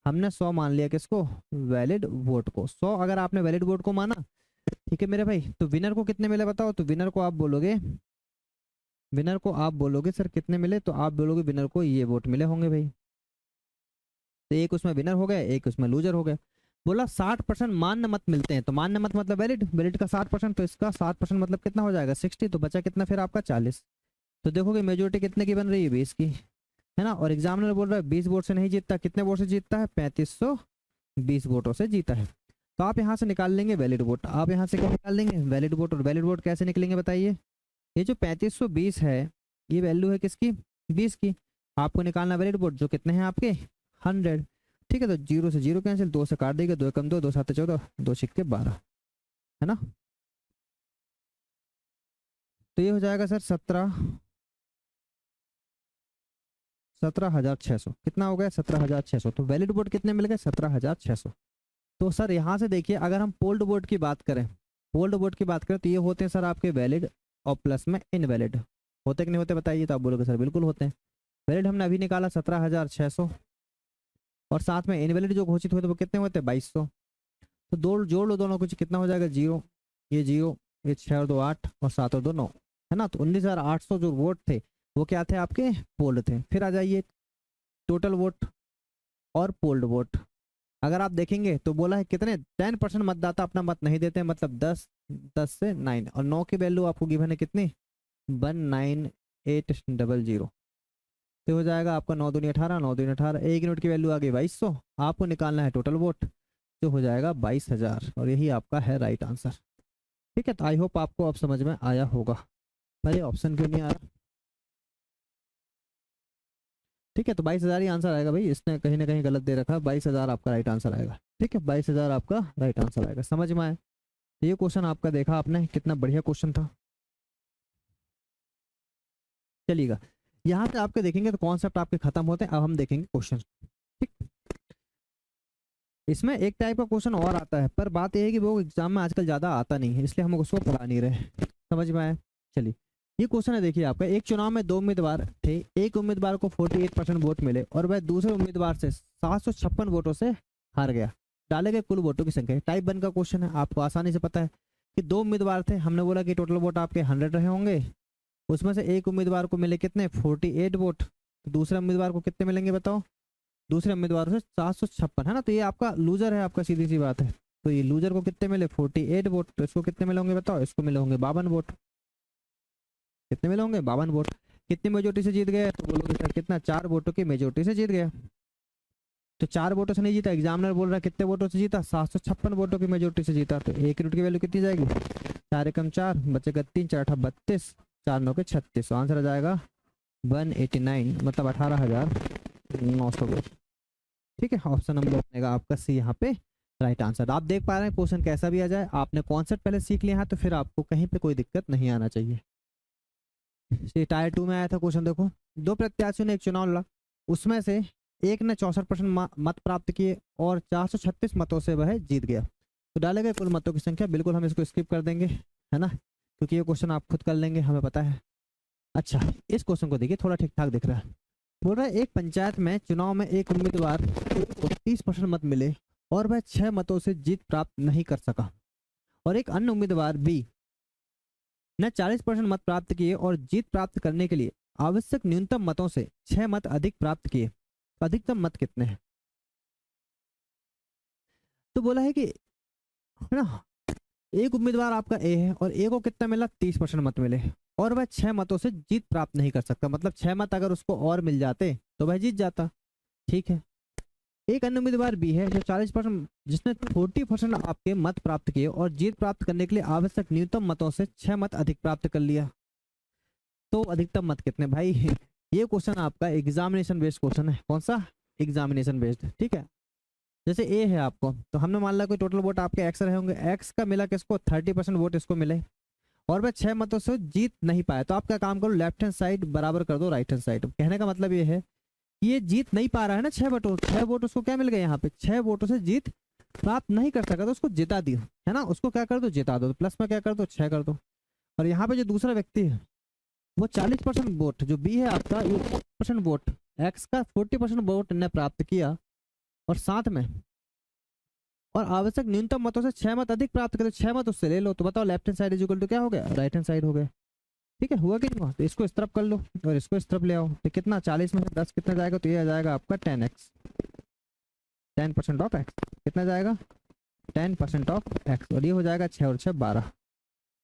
हमने 100 मान लिया किसको वैलिड वोट को। 100 अगर आपने वैलिड वोट को माना, ठीक है मेरे भाई, तो विनर को कितने मिले बताओ। तो विनर को आप बोलोगे, विनर को आप बोलोगे सर कितने मिले, तो आप बोलोगे विनर को ये वोट मिले होंगे भाई। तो एक उसमें विनर हो गया, एक उसमें लूजर हो गया। बोला 60% मान्य मत मिलते हैं, तो मान्य मत मतलब वैलिड, वैलिड का 60%, तो इसका 60% मतलब कितना हो जाएगा 60, तो बचा कितना फिर आपका 40। तो देखोगे मेजोरिटी कितने की बन रही है 20 की, है ना। और एग्जामिनर बोल रहा है 20 वोट से नहीं जीतता, कितने वोट से जीतता है 3520 वोटों से जीता है। तो आप यहाँ से निकाल लेंगे वैलिड वोट, आप यहाँ से क्या निकाल लेंगे वैलिड वोट। और वैलिड वोट कैसे निकलेंगे बताइए। ये जो 3520 है ये वैल्यू है किसकी 20 की, आपको निकालना वैलिड वोट जो कितने हैं आपके 100। ठीक है, तो 0 से 0 कैंसिल, 2 से काट देगा, 2 कम 2, 2 7 14, 2 छिक्के 12, है ना। तो ये हो जाएगा सर 17,600, कितना हो गया 17,600। तो वैलिड वोट कितने मिल गए 17,600। तो सर यहाँ से देखिए अगर हम पोल्ड वोट की बात करें, पोल्ड वोट की बात करें तो ये होते हैं सर आपके वैलिड और प्लस में इनवैलिड, होते कि नहीं होते बताइए। तो आप बोलोगे सर बिल्कुल होते हैं। वैलिड हमने अभी निकाला 17,600 और साथ में इनवैलिड जो घोषित हुए थे वो कितने होते हैं 2200। तो दो जोड़ लो दोनों कुछ, कितना हो जाएगा 0, ये 0 ये 6 और 2 8 और 7 और 2 9 है ना। तो 19,800 जो वोट थे वो क्या थे आपके, पोल्ड थे। फिर आ जाइए टोटल वोट और पोल्ड वोट। अगर आप देखेंगे तो बोला है कितने 10% मतदाता अपना मत नहीं देते हैं, मतलब 10 से 9, और 9 की वैल्यू आपको गिवन है कितनी 19800। तो हो जाएगा आपका 9 दूनी 18, 9 दूनी 18, 1 यूनिट की वैल्यू आ गई 2200। आपको निकालना है टोटल वोट जो हो जाएगा 22,000, और यही आपका है राइट आंसर। ठीक है, तो आई होप आपको अब समझ में आया होगा। भाई ऑप्शन क्यों नहीं आ रहा? ठीक है, तो 22,000 ही आंसर आएगा भाई, इसने कहीं ना कहीं गलत दे रखा है। 22,000 आपका राइट आंसर आएगा। ठीक है, 22,000 आपका राइट आंसर आएगा। समझ में आया? ये क्वेश्चन आपका देखा आपने कितना बढ़िया क्वेश्चन था। चलिएगा, यहाँ से आपके देखेंगे तो कॉन्सेप्ट आपके खत्म होते हैं। अब हम देखेंगे क्वेश्चन। ठीक, इसमें एक टाइप का क्वेश्चन और आता है, पर बात यह है कि वो एग्जाम में आजकल ज्यादा आता नहीं है, इसलिए हम उसको पढ़ा नहीं रहे। समझ में आया? चलिए, ये क्वेश्चन है, देखिए आपका। एक चुनाव में 2 उम्मीदवार थे। एक उम्मीदवार को 48% वोट मिले और वह दूसरे उम्मीदवार से 756 वोटों से हार गया। डाले गए कुल वोटों की संख्या। टाइप 1 का क्वेश्चन है, आपको आसानी से पता है कि 2 उम्मीदवार थे। हमने बोला कि टोटल वोट आपके 100 रहे होंगे, उसमें से एक उम्मीदवार को मिले कितने 48 वोट, तो दूसरे उम्मीदवार को कितने मिलेंगे बताओ? दूसरे उम्मीदवार से 756 है ना। तो ये आपका लूजर है, आपका सीधी सी बात है। तो ये लूजर को कितने मिले 48 वोट, तो इसको कितने मिले होंगे बताओ? इसको मिले होंगे 52 वोट। कितने मिले होंगे 52 वोट। कितनी मेजोरिटी से जीत गए, तो बोलोगे सर कितना 4 वोटों की मेजोरिटी से जीत गया। तो 4 वोटों से नहीं जीता, एग्जामिनर बोल रहा है कितने वोटों से जीता 756 वोटों की मेजोरिटी से जीता। तो 1 यूनिट की वैल्यू कितनी जाएगी 4 एकम 4 बचेगा 3 4 8 32 4 9 के 36। आंसर आ जाएगा 189, मतलब 18,900 वोट। ठीक है, ऑप्शन नंबर बनेगा आपका सी यहाँ पे राइट आंसर। आप देख पा रहे हैं क्वेश्चन कैसा भी आ जाए, आपने कॉन्सेप्ट पहले सीख लिया है तो फिर आपको कहीं पे कोई दिक्कत नहीं आना चाहिए। टायर 2 में आया था क्वेश्चन, देखो। 2 प्रत्याशियों ने एक चुनाव लड़ा, उसमें से एक ने 64% मत प्राप्त किए और 436 मतों से वह जीत गया। तो डाले गए कुल मतों की संख्या। बिल्कुल हम इसको स्किप कर देंगे, है ना, क्योंकि ये क्वेश्चन आप खुद कर लेंगे, हमें पता है। अच्छा, इस क्वेश्चन को देखिए, थोड़ा ठीक ठाक दिख रहा है। बोल रहा है एक पंचायत में चुनाव में एक उम्मीदवार को 30% मत मिले और वह 6 मतों से जीत प्राप्त नहीं कर सका, और एक अन्य उम्मीदवार बी ने 40% मत प्राप्त किए और जीत प्राप्त करने के लिए आवश्यक न्यूनतम मतों से 6 मत अधिक प्राप्त किए। अधिकतम मत कितने हैं? तो बोला है कि, है ना, एक उम्मीदवार आपका ए है और ए को कितना मिला 30% मत मिले और वह 6 मतों से जीत प्राप्त नहीं कर सकता, मतलब 6 मत अगर उसको और मिल जाते तो वह जीत जाता। ठीक है, एक अन्य उम्मीदवार बी है जो 40%, जिसने 40% आपके मत प्राप्त किए और जीत प्राप्त करने के लिए आवश्यक न्यूनतम मतों से 6 मत अधिक प्राप्त कर लिया। तो अधिकतम मत कितने भाई? ये क्वेश्चन आपका एग्जामिनेशन बेस्ड क्वेश्चन है। कौन सा? Examination based. ठीक है, जैसे ए है आपको, तो हमने मान लिया कोई टोटल वोट आपके एक्स रहे होंगे, एक्स का मिला किसको 30% वोट इसको मिले और वह 6 मतों से जीत नहीं पाया। तो आप क्या काम करो, लेफ्ट हैंड साइड बराबर कर दो राइट हैंड साइड। कहने का मतलब ये है कि ये जीत नहीं पा रहा है ना, 6 वोटों, 6 वोट उसको क्या मिल गए यहाँ पे, 6 वोटों से जीत प्राप्त नहीं कर सका, तो उसको जिता दियो, है ना, उसको क्या कर दो जिता दो, तो प्लस में क्या कर दो 6 कर दो। और यहाँ पे जो दूसरा व्यक्ति है वो 40% वोट, जो बी है आपका, ये 40% वोट, एक्स का 40% वोट ने प्राप्त किया और साथ में और आवश्यक न्यूनतम मतों से 6 मत अधिक प्राप्त करे, 6 मत उससे ले लो। तो बताओ left hand side is equal to क्या हो गया, राइट हैंड साइड हो गया। ठीक है, हुआ कि नहीं हुआ? तो इसको इस तरफ कर लो और इसको इस तरफ ले आओ, तो कितना 40 में से 10 कितना जाएगा, तो ये आ जाएगा आपका 10x, 10% ऑफ एक्स। कितना जाएगा 10% ऑफ एक्स, और ये हो जाएगा 6 और 6 12।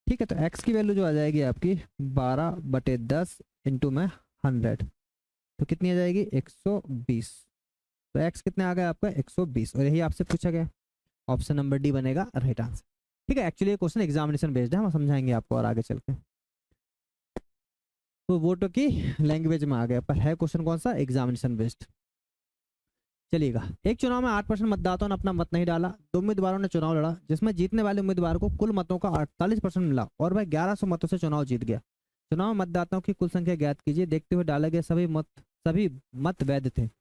ठीक है, तो एक्स की वैल्यू जो आ जाएगी आपकी 12/10 इंटू में 100, तो कितनी आ जाएगी 120। तो एक्स कितने आ गए आपका 120, और यही आपसे पूछा गया। ऑप्शन नंबर डी बनेगा राइट आंसर। ठीक है, एक्चुअली ये क्वेश्चन एग्जामिनेशन बेस्ड है, हम समझाएंगे आपको और आगे चल के। तो वोटों की लैंग्वेज में आ गया, पर है क्वेश्चन कौन सा, एग्जामिनेशन बेस्ड। चलिएगा, एक चुनाव में 8% मतदाताओं ने अपना मत नहीं डाला। 2 उम्मीदवारों ने चुनाव लड़ा जिसमें जीतने वाले उम्मीदवार को कुल मतों का 48% मिला और वह 1100 मतों से चुनाव जीत गया। चुनाव में मतदाताओं की कुल संख्या ज्ञात कीजिए। देखते हुए डाले गए सभी मत वैध थे। तो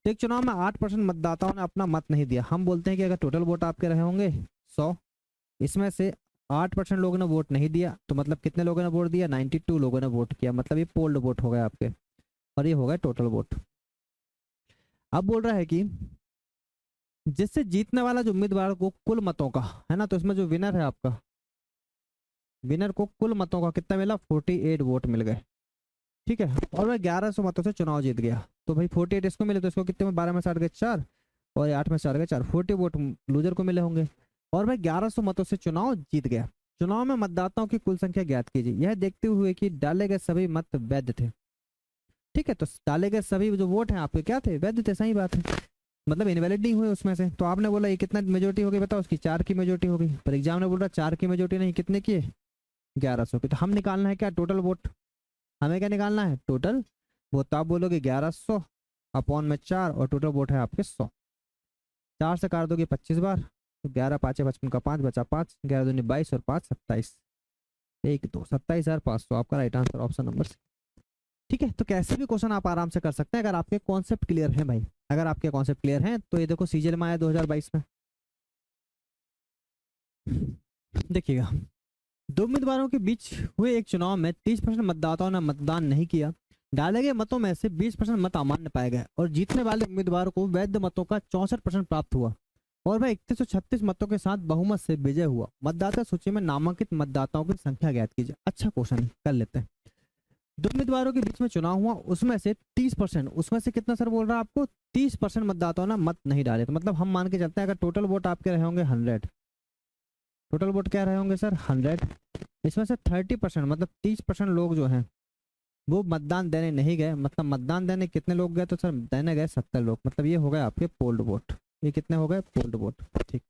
एक चुनाव में 8% मतदाताओं ने अपना मत नहीं दिया। हम बोलते हैं कि अगर टोटल वोट आपके रहे होंगे 100, इसमें से 8% लोगों ने वोट नहीं दिया, तो मतलब कितने लोगों ने वोट दिया 92 लोगों ने वोट किया, मतलब ये पोल्ड वोट हो गए आपके, और ये हो गया टोटल वोट। अब बोल रहा है कि जिससे जीतने वाला जो उम्मीदवार को कुल मतों का, है ना, तो इसमें जो विनर है आपका विनर को कुल मतों का कितना मिला, 48 वोट मिल गए। ठीक है, और वह 1100 मतों से चुनाव जीत गया। तो भाई 48 इसको मिले, तो इसको कितने में, 12 में 60 गए 4, और 8 में 4 गए 4, 40 वोट लूजर को मिले होंगे। और भाई 1100 मतों से चुनाव जीत गया। चुनाव में मतदाताओं की कुल संख्या ज्ञात कीजिए, यह देखते हुए कि डाले गए सभी मत वैध थे। ठीक है, तो डाले गए सभी जो वोट हैं आपके क्या थे, वैध थे, सही बात है, मतलब इनवैलिड नहीं हुए उसमें से। तो आपने बोला ये कितना मेजोरिटी होगी, बताओ, उसकी 4 की मेजोरिटी होगी, पर एग्जाम ने बोल रहा 4 की मेजोरिटी नहीं, कितने की है, 1100 की। तो हम निकालना है क्या, टोटल वोट, हमें क्या निकालना है, टोटल वोट। तो आप बोलोगे 1100 अपॉन में 4, और टोटल वोट है आपके 100। 4 से काट दोगे 25 बार, तो 11 5 55 का 5 बचा 5, 11 दूनी 22 और 5 27, 1 2 27,500 आपका right answer, option number C. ठीक है, तो कैसे भी क्वेश्चन आप आराम से कर सकते हैं अगर आपके कॉन्सेप्ट क्लियर है भाई। अगर आपके कॉन्सेप्ट क्लियर हैं तो ये देखो सीजीएल में आया 2022 में, देखिएगा, दो उम्मीदवारों के बीच हुए एक चुनाव में 30% मतदाताओं ने मतदान नहीं किया। डाले गए मतों में से 20% मत अमान्य पाए गए और जीतने वाले उम्मीदवार को वैध मतों का 64% प्राप्त हुआ और वह 3136 मतों के साथ बहुमत से विजय हुआ। मतदाता सूची में नामांकित मतदाताओं की संख्या ज्ञात कीजिए। अच्छा क्वेश्चन कर लेते हैं। दो उम्मीदवारों के बीच में चुनाव हुआ, उसमें से 30%, उसमें से कितना सर बोल रहा है आपको, 30% मतदाताओं ने मत नहीं डाले। तो मतलब हम मान के चलते हैं अगर टोटल वोट आपके रहे होंगे 100, टोटल वोट क्या रहे होंगे सर 100, इसमें से 30% मतलब 30% लोग जो हैं वो मतदान देने नहीं गए। मतलब मतदान देने कितने लोग गए, तो सर देने गए 70 लोग, मतलब ये हो गए आपके पोल्ड वोट। ये कितने हो गए, पोल्ड वोट। ठीक,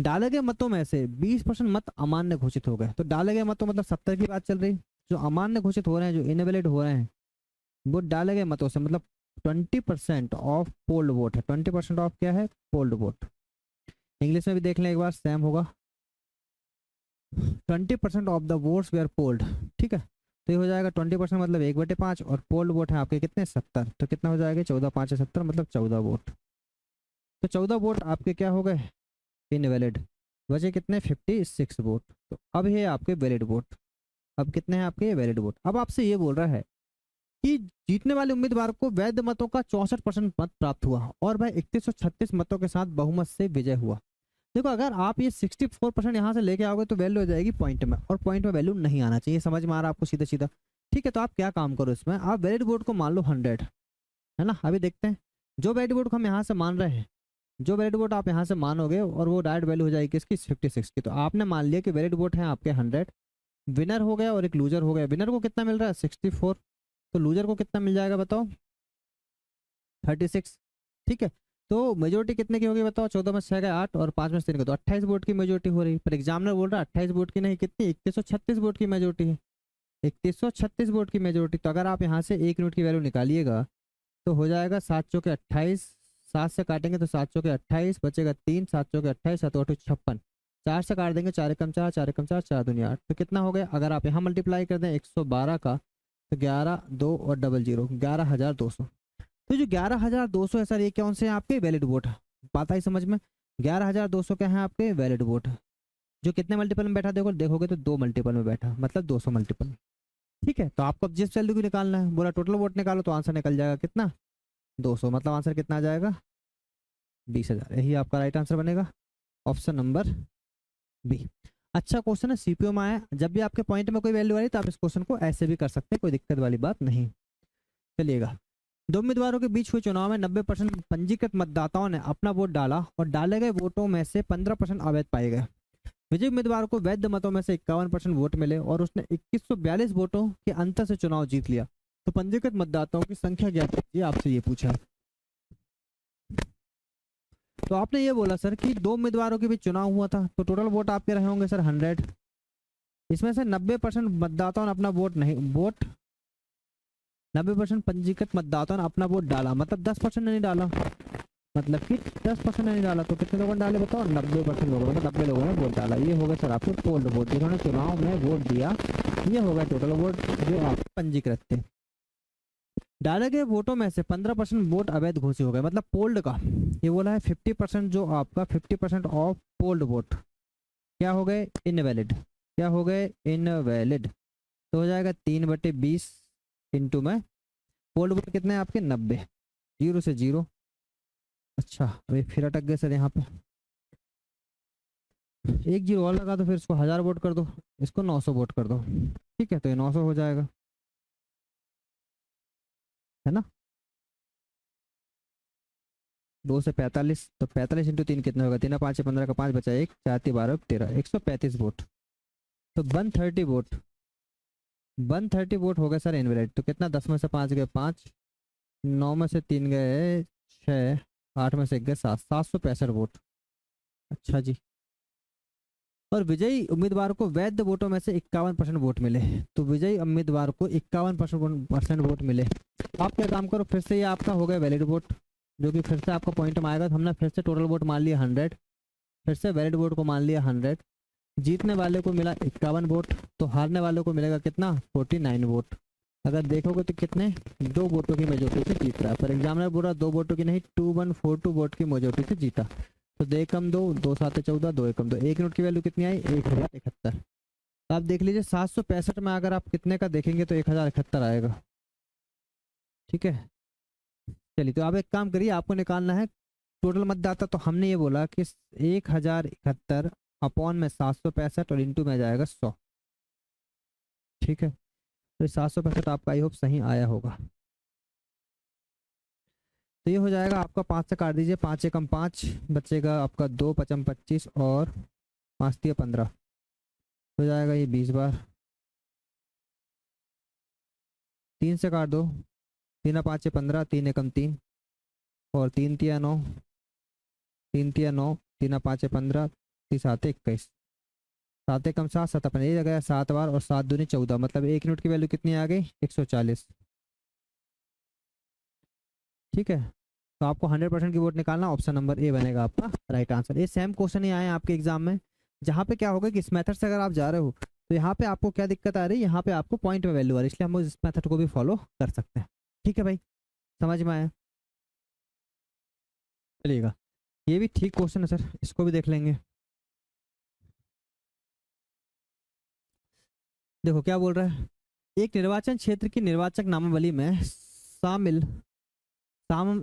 डाले गए मतों में से 20% मत अमान्य घोषित हो गए। तो डाले गए मतों मतलब 70 की बात चल रही, जो अमान्य घोषित हो रहे हैं, जो इनवैलिड हो रहे हैं, वो डाले गए मतों से मतलब 20% ऑफ पोल्ड वोट है। 20% ऑफ क्या है, पोल्ड वोट। इंग्लिश में भी देख लें एक बार, सेम होगा, 20% of the votes were polled. ठीक है, तो ये हो जाएगा 20% मतलब 1/5, और पोल्ड वोट है आपके कितने, 70, तो कितना हो जाएगा, 14 5 70 मतलब 14 वोट। तो 14 वोट आपके क्या हो गए, इनवैलिड। बचे कितने, 56 वोट। तो अब ये आपके वैलिड वोट। अब कितने हैं आपके वैलिड वोट। अब आपसे ये बोल रहा है कि जीतने वाले उम्मीदवार को वैध मतों का 64% मत प्राप्त हुआ और वह 3136 मतों के साथ बहुमत से विजय हुआ। देखो अगर आप ये 64% यहाँ से लेके आओगे तो वैल्यू हो जाएगी पॉइंट में, और पॉइंट में वैल्यू नहीं आना चाहिए। समझ में आ रहा है आपको, सीधा सीधा। ठीक है, तो आप क्या काम करो इसमें, आप वैलिड वोट को मान लो 100, है ना। अभी देखते हैं जो वैलिड वोट को हम यहाँ से मान रहे हैं, जो वैलिड वोट आप यहाँ से मानोगे और वो डायरेक्ट वैल्यू हो जाएगी इसकी 56 की। तो आपने मान लिया कि वैलिड वोट है आपके 100, विनर हो गया और एक लूजर हो गया। विनर को कितना मिल रहा है, 64, तो लूजर को कितना मिल जाएगा बताओ, 36। ठीक है, तो मेजोरिटी कितने की होगी बताओ, 14 में 6 गए 8 और 5 में 3 गए, तो 28 वोट की मेजोरिटी हो रही है। पर एग्जामिनर बोल रहा है 28 वोट की नहीं, कितनी, 3136 वोट की मेजोरिटी है, 3136 वोट की मेजोरिटी। तो अगर आप यहाँ से 1 यूनिट की वैल्यू निकालिएगा तो हो जाएगा 7 चौके 28, 7 से काटेंगे तो 7 चौके 28, बचेगा 3, 7 चौके 28, 7 8 56, 4 से काट देंगे 4 एकम 4, 4 एकम 4, 4 दूनी 8, तो कितना हो गया। अगर आप यहाँ मल्टीप्लाई कर दें 112 का, तो 11 2 और 00, 11,200। तो जो 11,200 है सर, ये कौन से हैं आपके वैलिड वोट। बात आई समझ में, 11,200 क्या है आपके वैलिड वोट। जो कितने मल्टीपल में बैठा, देखो देखोगे तो 2 मल्टीपल में बैठा, मतलब 200 मल्टीपल। ठीक है, तो आपको अब जिस वैल्यू को निकालना है, बोला टोटल वोट निकालो, तो आंसर निकल जाएगा कितना, 200, मतलब आंसर कितना आ जाएगा, 20,000। यही आपका राइट आंसर बनेगा, ऑप्शन नंबर बी। अच्छा क्वेश्चन है, सीपीओ में आया। जब भी आपके पॉइंट में कोई वैल्यू आ रही तो आप इस क्वेश्चन को ऐसे भी कर सकते हैं, कोई दिक्कत वाली बात नहीं। चलिएगा, दो उम्मीदवारों के बीच हुए चुनाव में 90% पंजीकृत मतदाताओं ने अपना वोट डाला और डाले गए वोटों में से 15% अवैध पाए गए। विजयी उम्मीदवार को वैध मतों में से 51% वोट मिले और उसने 2142 वोटों के अंतर से चुनाव जीत लिया। तो पंजीकृत मतदाताओं की संख्या ज्ञात कीजिए, आपसे ये पूछा। तो आपने ये बोला सर कि दो उम्मीदवारों के बीच चुनाव हुआ था, तो टोटल वोट आपके रहे होंगे सर 100, इसमें से 90% मतदाताओं ने अपना वोट नहीं, वोट 90% पंजीकृत मतदाताओं ने अपना वोट डाला, मतलब 10% नहीं डाला, मतलब कि 10% नहीं डाला। तो कितने लोगों ने डाले बताओ, 90% लोगों ने, 90 लोगों ने वोट डाला। ये हो गया सर आपके पोल्ड वोट, जिन्होंने चुनाव में वोट दिया। ये हो गया टोटल वोट जो आप पंजीकृत थे। डाले गए वोटों में से 15% वोट अवैध घोषित हो गए, मतलब पोल्ड का। ये बोला है 50% जो आपका 50% ऑफ पोल्ड वोट क्या हो गए, इनवैलिड। क्या हो गए, इनवैलिड। तो हो जाएगा 3/20 इंटू में पोल्ड वोट कितने हैं आपके, 90, 0 से 0। अच्छा अभी फिर अटक गए सर यहाँ पे, एक जीरो और लगा दो, फिर इसको 1000 वोट कर दो, इसको 900 वोट कर दो। ठीक है, तो ये 900 हो जाएगा, है ना। 2 से 45, तो 45 × 3 कितना होगा, 3 5 15 का 5 बचा, 1 4 3 12 13, 135 वोट। तो 130 वोट, 130 वोट हो गए सर इनवैलिड। तो कितना, 10 में से 5 गए 5, 9 में से 3 गए 6, 8 में से 1 गए 7, 765 वोट। अच्छा जी। और विजयी उम्मीदवार को वैध वोटों में से 51% वोट मिले। तो विजयी उम्मीदवार को 51% वोट मिले। आप क्या काम करो, फिर से ये आपका हो गया वैलिड वोट, जो कि फिर से आपका पॉइंट में आएगा। तो हमने फिर से टोटल वोट मान लिया 100, फिर से वैलिड वोट को मान लिया 100। जीतने वाले को मिला 51 वोट, तो हारने वाले को मिलेगा कितना, 49 वोट। अगर देखोगे तो कितने, 2 वोटों की मेजोरिटी से जीत रहा है। फॉर एग्जाम्पल बोला 2 वोटों की नहीं, 2142 वोट की मेजोरिटी से जीता। तो 2 एकम 2, 2 7 14, 2 एकम 2, एक नोट की वैल्यू कितनी आई, 1071। तो आप देख लीजिए 765 में अगर आप कितने का देखेंगे तो 1071 आएगा। ठीक है, चलिए तो आप एक काम करिए, आपको निकालना है टोटल मतदाता। तो हमने ये बोला कि 1071 अपॉन में 765 और इंटू में जाएगा 100। ठीक है, तो 765 आपका आई होप सही आया होगा। तो ये हो जाएगा आपका, 5 से काट दीजिए, 5 एकम 5 बचेगा आपका, 2 पचम 25 और 5 तिया 15 हो जाएगा ये 20 बार। 3 से काट दो, 3 5 15, 3 एकम 3 और 3 तिया 9, 3 तिया 9, 3 5 15, 3 7 21, 7 एकम 7 7 अपन ये जगह 7 बार और 7 दूनी 14, मतलब 1 यूनिट की वैल्यू कितनी आ गई, 140। ठीक है, तो आपको 100% की वोट निकालना, ऑप्शन नंबर ए बनेगा आपका राइट आंसर। ये सेम क्वेश्चन ही आए हैं आपके एग्जाम में, जहाँ पे क्या होगा कि इस मेथड से अगर आप जा रहे हो तो यहाँ पे आपको क्या दिक्कत आ रही है, यहाँ पे आपको पॉइंट में वैल्यू आ रही है, इसलिए हम इस मेथड को भी फॉलो कर सकते हैं। ठीक है भाई, समझ में आया। चलिएगा, ये भी ठीक क्वेश्चन है सर, इसको भी देख लेंगे। देखो क्या बोल रहा है, एक निर्वाचन क्षेत्र की निर्वाचक नामावली में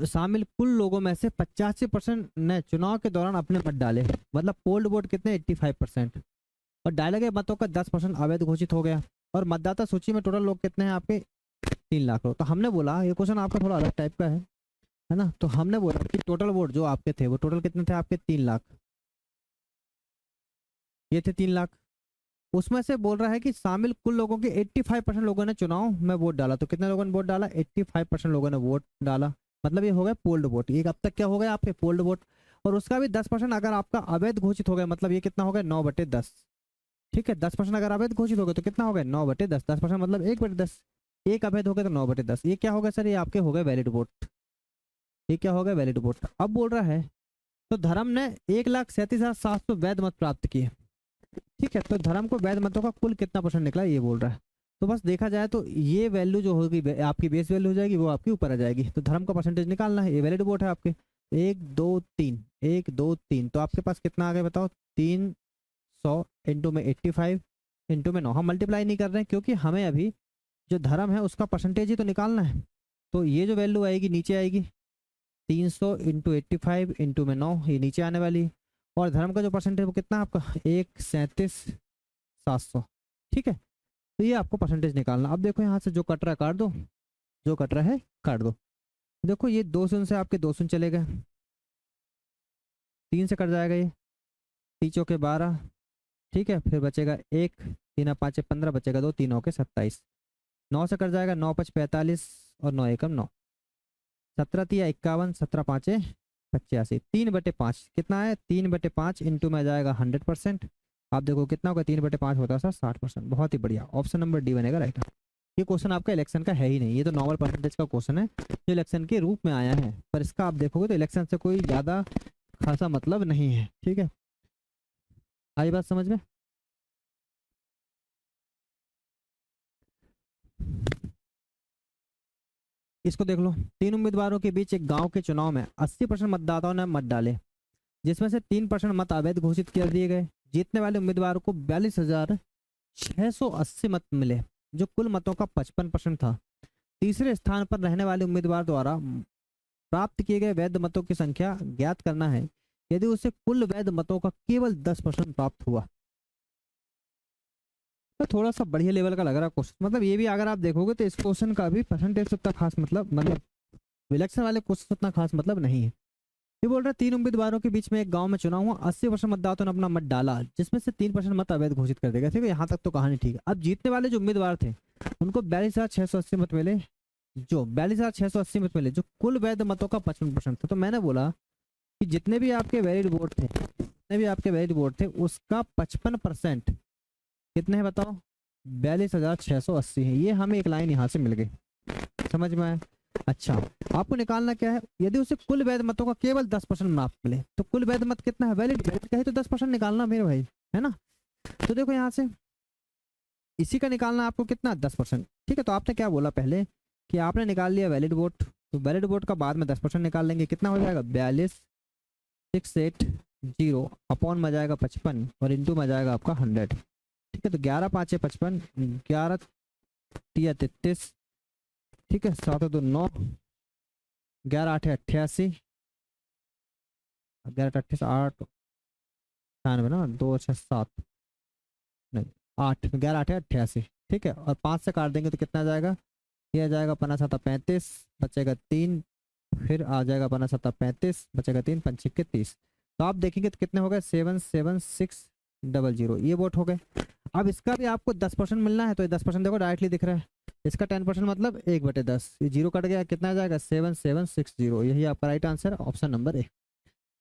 शामिल कुल लोगों में से 85% ने चुनाव के दौरान अपने मत डाले, मतलब पोल्ड वोट कितने, 85%। और डाले गए मतों का 10% अवैध घोषित हो गया। और मतदाता सूची में टोटल लोग कितने हैं आपके, 3 लाख लोग। तो हमने बोला ये क्वेश्चन आपका थोड़ा अलग टाइप का है ना। तो हमने बोला कि टोटल वोट जो आपके थे वो टोटल कितने थे आपके, 3 लाख, ये थे 3 लाख। उसमें से बोल रहा है कि शामिल कुल लोगों के 85% लोगों ने चुनाव में वोट डाला। तो कितने लोगों ने वोट डाला, 85% लोगों ने वोट डाला, मतलब ये हो गया पोल्ड वोट। ये अब तक क्या हो गया आपके, पोल्ड वोट। और उसका भी 10% अगर आपका अवैध घोषित हो गया, मतलब ये कितना हो गया, 9/10। ठीक है, 10% अगर अवैध घोषित हो गया तो कितना हो गया, 9/10, 10% मतलब 1/10। एक अवैध हो गया तो 9/10, ये क्या हो गया सर, ये आपके हो गए वैलिड वोट। ये क्या हो गया, वैलिड वोट। अब बोल रहा है तो धर्म ने 1,37,700 वैध मत प्राप्त किए। ठीक है, तो धर्म को वैध मतों का कुल कितना परसेंट निकला ये बोल रहा है। तो बस देखा जाए तो ये वैल्यू जो होगी आपकी बेस वैल्यू हो जाएगी, वो आपकी ऊपर आ जाएगी। तो धर्म का परसेंटेज निकालना है, ये वैलिड वोट है आपके, 1 2 3, 1 2 3। तो आपके पास कितना आ गया बताओ, 300 इंटू में 85 इंटू में 9। हम मल्टीप्लाई नहीं कर रहे हैं क्योंकि हमें अभी जो धर्म है उसका परसेंटेज ही तो निकालना है। तो ये जो वैल्यू आएगी नीचे आएगी, 300 इंटू 85 इंटू में 9, ये नीचे आने वाली है। और धर्म का जो परसेंटेज वो कितना आपका, 1,37,700। ठीक है, तो ये आपको परसेंटेज निकालना। अब देखो यहाँ से जो कट रहा है काट दो, जो कट रहा है काट दो। देखो ये 2 शून्य से आपके 2 शून्य चले गए, 3 से कट जाएगा ये, 3 × 12। ठीक है, फिर बचेगा 1, 3 5 15 बचेगा 2, 3 के 27। 9 से कट जाएगा, 9 5 45 और 9 एकम 9, 17 तिया 51, 17 5 85, 3/5 कितना है, 3/5 इंटू में जाएगा 100%। आप देखो कितना होगा, 3/5 होता है सर 60%। बहुत ही बढ़िया, ऑप्शन नंबर डी बनेगा राइट। ये क्वेश्चन आपका इलेक्शन का है ही नहीं, ये तो नॉर्मल परसेंटेज का क्वेश्चन है जो इलेक्शन के रूप में आया है, पर इसका आप देखोगे तो इलेक्शन से कोई ज़्यादा खासा मतलब नहीं है। ठीक है, आई बात समझ में। इसको देख लो, 3 उम्मीदवारों के बीच एक गांव के चुनाव में 80% मतदाताओं ने मत डाले, जिसमें से 3% मत अवैध घोषित कर दिए गए। जीतने वाले उम्मीदवार को 42,680 मत मिले, जो कुल मतों का 55% था। तीसरे स्थान पर रहने वाले उम्मीदवार द्वारा प्राप्त किए गए वैध मतों की संख्या ज्ञात करना है। यदि उसे कुल वैध मतों का केवल 10% प्राप्त हुआ। तो थोड़ा सा बढ़िया लेवल का लग रहा है क्वेश्चन, मतलब ये भी अगर आप देखोगे तो इस क्वेश्चन का भी परसेंटेज उतना खास मतलब इलेक्शन वाले क्वेश्चन उतना खास मतलब नहीं है। ये बोल रहा है 3 उम्मीदवारों के बीच में एक गांव में चुनाव हुआ, 80% मतदाताओं ने अपना मत डाला, जिसमें से 3% मत अवैध घोषित कर देगा। ठीक है, यहाँ तक तो कहानी ठीक है। अब जीतने वाले जो उम्मीदवार थे उनको 42,680 मत मिले, जो 42,680 मत मिले, जो कुल वैध मतों का 55% था। तो मैंने बोला कि जितने भी आपके वैलिड वोट थे, जितने भी आपके वैलिड वोट थे उसका 55% कितने हैं बताओ, 42,680 है। ये हमें एक लाइन यहाँ से मिल गई, समझ में आया। अच्छा, आपको निकालना क्या है, यदि उसे कुल वैध मतों का केवल 10% मार्क मिले, तो कुल वैध मत कितना है, वैलिड वैलिड का ही तो 10% निकालना मेरे भाई, है ना। तो देखो यहाँ से इसी का निकालना आपको कितना, 10%। ठीक है, तो आपने क्या बोला पहले कि आपने निकाल लिया वैलिड वोट, तो वैलिड वोट का बाद में 10% निकाल लेंगे, कितना हो जाएगा 42,680 अपॉन में जाएगा 55 और इंटू में जाएगा आपका 100। ठीक है, तो 11 5 55, 11 3 33, ठीक है, 7 2 9, 11 8 88, 11 28 8 96 ना, 2 6 7 नहीं 8, 11 8 88। ठीक है, और 5 से काट देंगे तो कितना आ जाएगा, ये आ जाएगा 5 7 35, बचेगा 3, फिर आ जाएगा 5 7 35, बचेगा 3, 5 6 30। तो आप देखेंगे तो कितने हो गए, 77600, ये वोट हो गए। अब इसका भी आपको 10% मिलना है, तो ये 10% देखो डायरेक्टली दिख रहा है, इसका 10% मतलब 1/10, ये जीरो कट गया, कितना आ जाएगा 7760। यही आपका right answer, option number A.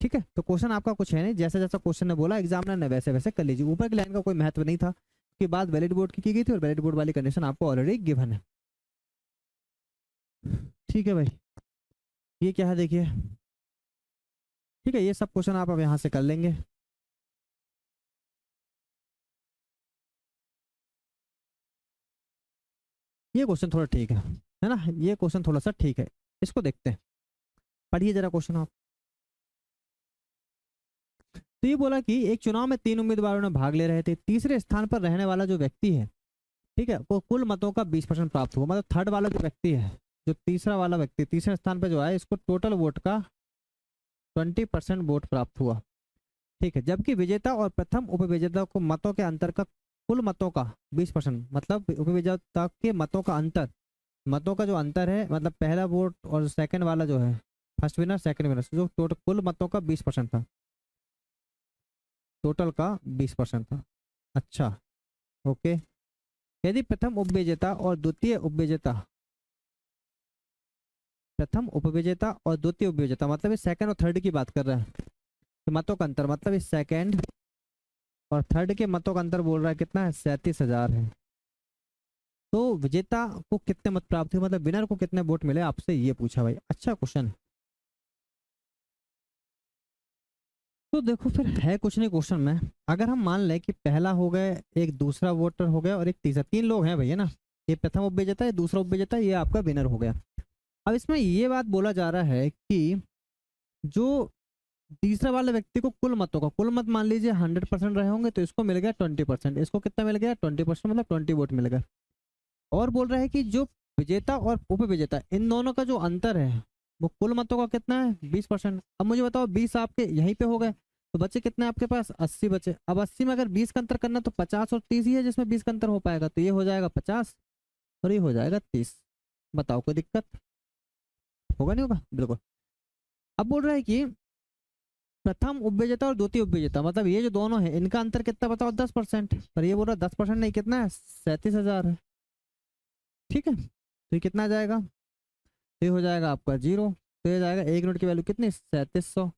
ठीक है, तो क्वेश्चन आपका कुछ है नहीं, जैसा जैसा क्वेश्चन ने बोला एग्जामिनर ने वैसे वैसे कर लीजिए। ऊपर की लाइन का कोई महत्व नहीं था, उसके बाद वैलिड बोर्ड की गई थी और वैलिड बोर्ड वाली कंडीशन आपको ऑलरेडी गिवन है। ठीक है भाई, ये क्या है देखिए। ठीक है, ये सब क्वेश्चन आप अब यहाँ से कर लेंगे। ये क्वेश्चन थोड़ा ठीक है ना, ये क्वेश्चन थोड़ा सा ठीक है, इसको देखते हैं, पढ़िए जरा क्वेश्चन आप। तो ये बोला कि एक चुनाव में 3 उम्मीदवारों ने भाग ले रहे थे, तीसरे स्थान पर रहने वाला जो व्यक्ति है, ठीक है, वो कुल मतों का 20% प्राप्त हुआ। मतलब थर्ड वाला जो व्यक्ति है, जो तीसरा वाला व्यक्ति तीसरे स्थान पर जो है, इसको टोटल वोट का 20% वोट प्राप्त हुआ। ठीक है, जबकि विजेता और प्रथम उपविजेता को मतों के अंतर का कुल मतों का 20%, मतलब उपविजेता के मतों का अंतर, मतों का जो अंतर है, मतलब पहला वोट और सेकंड वाला जो है, फर्स्ट विनर सेकंड विनर, जो टोटल कुल मतों का 20% था, टोटल का 20% था। अच्छा, ओके। यदि प्रथम उपविजेता और द्वितीय उपविजेता, प्रथम उपविजेता और द्वितीय उपविजेता मतलब इस सेकंड और थर्ड की बात कर रहा है, तो मतों का अंतर मतलब इस सेकंड और थर्ड के मतों का अंतर बोल रहा है कितना है, 37,000 है। तो विजेता को कितने मत प्राप्त हुए, मतलब विनर को कितने वोट मिले, आपसे ये पूछा भाई। अच्छा क्वेश्चन। तो देखो फिर है कुछ नहीं क्वेश्चन में, अगर हम मान लें कि पहला हो गए, एक दूसरा वोटर हो गया और एक तीसरा, 3 लोग हैं भैया ना, ये प्रथम उपविजेता है, दूसरा उपविजेता, ये आपका विनर हो गया। अब इसमें ये बात बोला जा रहा है कि जो तीसरा वाले व्यक्ति को कुल मतों का, कुल मत मान लीजिए 100% रहे होंगे, तो इसको मिल गया 20%, इसको कितना मिल गया 20%, मतलब 20 वोट मिल गए। और बोल रहा है कि जो विजेता और उपविजेता इन दोनों का जो अंतर है, वो कुल मतों का कितना है 20%। अब मुझे बताओ 20 आपके यहीं पे हो गए, तो बचे कितने आपके पास, 80 बचे। अब 80 में अगर 20 का अंतर करना, तो 50 और 30 ही है जिसमें 20 का अंतर हो पाएगा, तो ये हो जाएगा 50 और ये हो जाएगा 30। बताओ कोई दिक्कत होगा, नहीं होगा, बिल्कुल। अब बोल रहा है कि प्रथम उपविजेता और द्वितीय उपविजेता, मतलब ये जो दोनों है इनका अंतर कितना बताओ, 10%। पर ये बोल रहा है 10% नहीं, कितना है 37,000 है। ठीक है, तो ये कितना आ जाएगा, तो ये हो जाएगा आपका 0, तो ये जाएगा 1 यूनिट की वैल्यू कितनी, 3700।